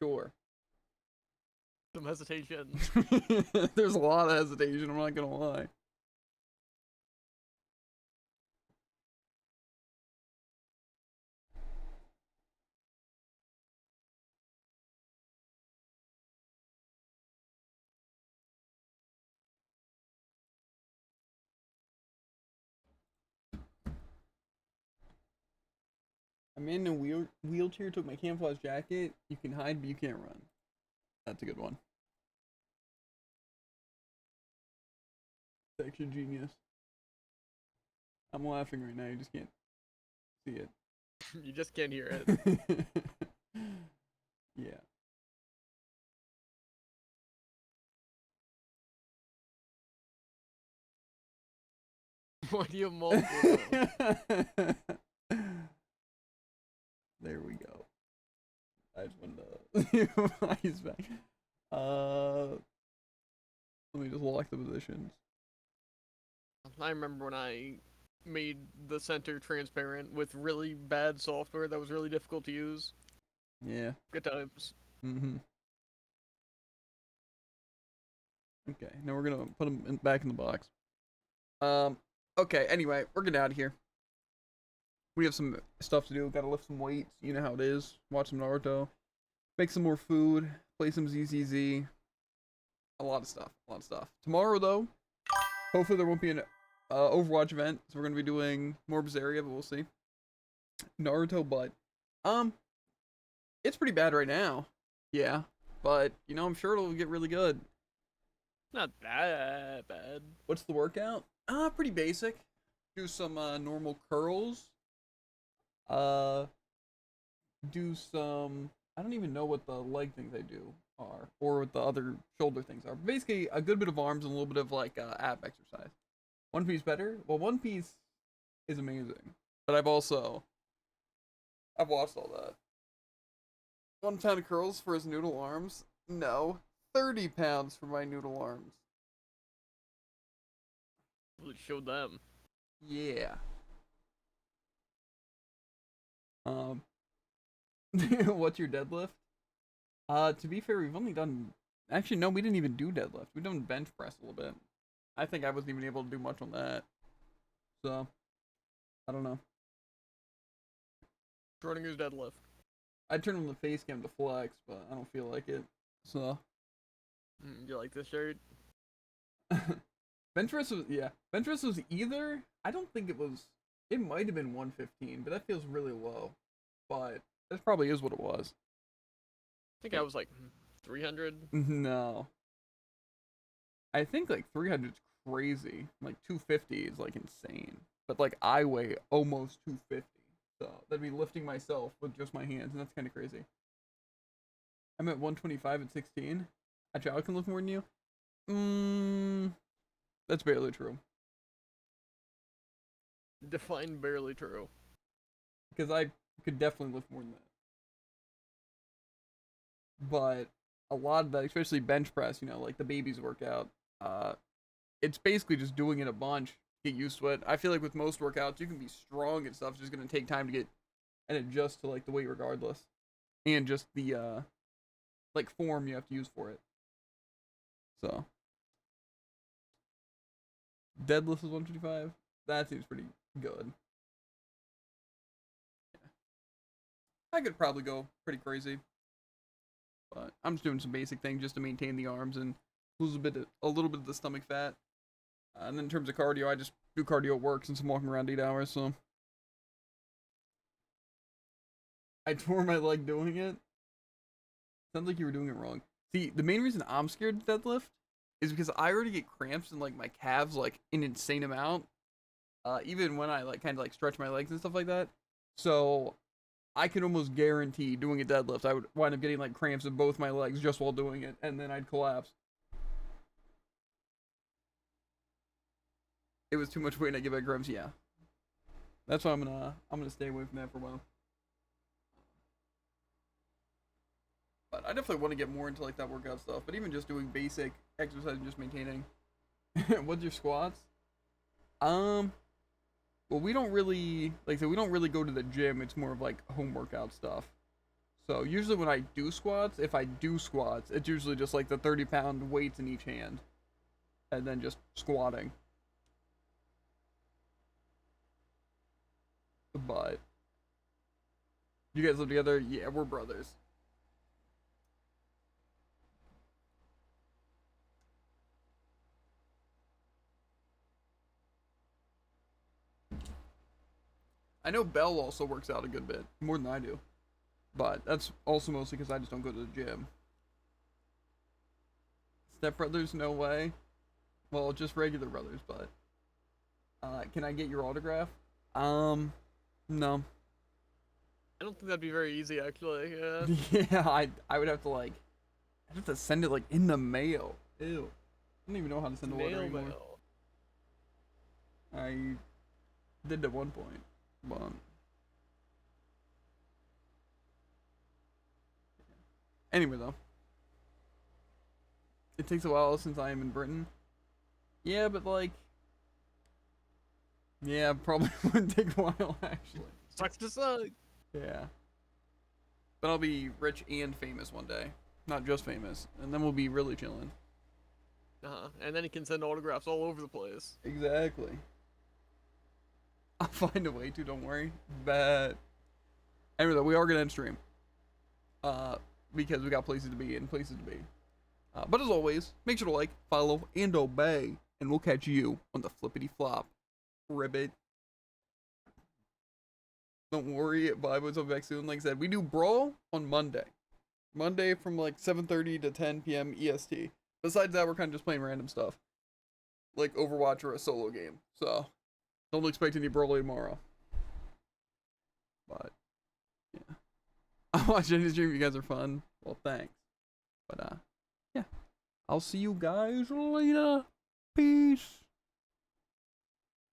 Sure. Some hesitation. There's a lot of hesitation, I'm not gonna lie. A man in a wheelchair took my camouflage jacket. You can hide, but you can't run. That's a good one. Section genius. I'm laughing right now. You just can't see it. You just can't hear it. Yeah. What do you have multiple of? There we go. I just wanted to he's back. Let me just lock the positions. I remember when I made the center transparent with really bad software that was really difficult to use. Yeah. Good times. Mm-hmm. Okay, now we're gonna put them back in the box. Okay, anyway, we're getting out of here. We have some stuff to do. Gotta lift some weights. You know how it is. Watch some Naruto. Make some more food. Play some ZZZ. A lot of stuff. A lot of stuff. Tomorrow, though, hopefully there won't be an Overwatch event. So we're gonna be doing more Berseria, but we'll see. Naruto, but it's pretty bad right now. Yeah, but you know I'm sure it'll get really good. Not that bad. What's the workout? Pretty basic. Do some normal curls. Do some. I don't even know what the leg things I do are, or what the other shoulder things are. Basically, a good bit of arms and a little bit of like ab exercise. One Piece better? Well, One Piece is amazing, but I've watched all that. 1 pound of curls for his noodle arms? No, 30 pounds for my noodle arms. Really showed them. Yeah. What's your deadlift? To be fair, we've only done. Actually, no, we didn't even do deadlift. We've done bench press a little bit. I think I wasn't even able to do much on that. So, I don't know. Schrodinger's deadlift. I'd turn on the face cam to flex, but I don't feel like it. So. You like this shirt? Bench press was, yeah. Bench press was either. I don't think it was. It might have been 115, but that feels really low. But that probably is what it was. I think I was like 300. No. I think like 300 is crazy. Like 250 is like insane. But like I weigh almost 250. So that'd be lifting myself with just my hands, and that's kind of crazy. I'm at 125 at 16. A child can lift more than you? That's barely true. Define barely true. Because I could definitely lift more than that. But a lot of that, especially bench press, you know, like the baby's workout, it's basically just doing it a bunch, get used to it. I feel like with most workouts, you can be strong and stuff. It's just going to take time to get and adjust to like the weight regardless. And just the, like form you have to use for it. So. Deadlift is 155. That seems pretty good. Yeah. I could probably go pretty crazy. But I'm just doing some basic things just to maintain the arms and lose a little bit of the stomach fat. And then in terms of cardio, I just do cardio at work since I'm walking around 8 hours, so. I tore my leg doing it. Sounds like you were doing it wrong. See, the main reason I'm scared to deadlift is because I already get cramps in like my calves like an insane amount. Even when I like kind of like stretch my legs and stuff like that. So I can almost guarantee doing a deadlift, I would wind up getting like cramps in both my legs just while doing it, and then I'd collapse. It was too much weight and I give back cramps, yeah. That's why I'm gonna stay away from that for a while. But I definitely want to get more into like that workout stuff. But even just doing basic exercise and just maintaining. What's your squats? Well, we don't really, like I said, we don't really go to the gym. It's more of like home workout stuff. So usually when I do squats, if I do squats, it's usually just like the 30-pound weights in each hand. And then just squatting. But you guys live together? Yeah, we're brothers. I know Belle also works out a good bit, more than I do. But that's also mostly because I just don't go to the gym. Step brothers, no way. Well, just regular brothers, but Can I get your autograph? No. I don't think that'd be very easy, actually. Yeah. Yeah, I would have to like, I'd have to send it like in the mail. Ew. I don't even know how to send a letter Mail, anymore. mail. I did at one point, but anyway though. It takes a while since I am in Britain. Yeah, but like, yeah, probably wouldn't take a while actually. Sucks to suck. Yeah. But I'll be rich and famous one day. Not just famous. And then we'll be really chilling. And then he can send autographs all over the place. Exactly. I'll find a way to, don't worry. But anyway, though, we are gonna end stream. Because we got places to be and places to be. But as always, make sure to like, follow, and obey. And we'll catch you on the flippity flop. Ribbit. Don't worry, Vibe will be back soon. Like I said, we do Brawl on Monday. Monday from like 7:30 to 10 p.m. EST. Besides that, we're kind of just playing random stuff. Like Overwatch or a solo game. So, don't expect any Brawlhalla tomorrow. But, yeah. I'll watch any stream if you guys are fun. Well, thanks. But, yeah. I'll see you guys later. Peace.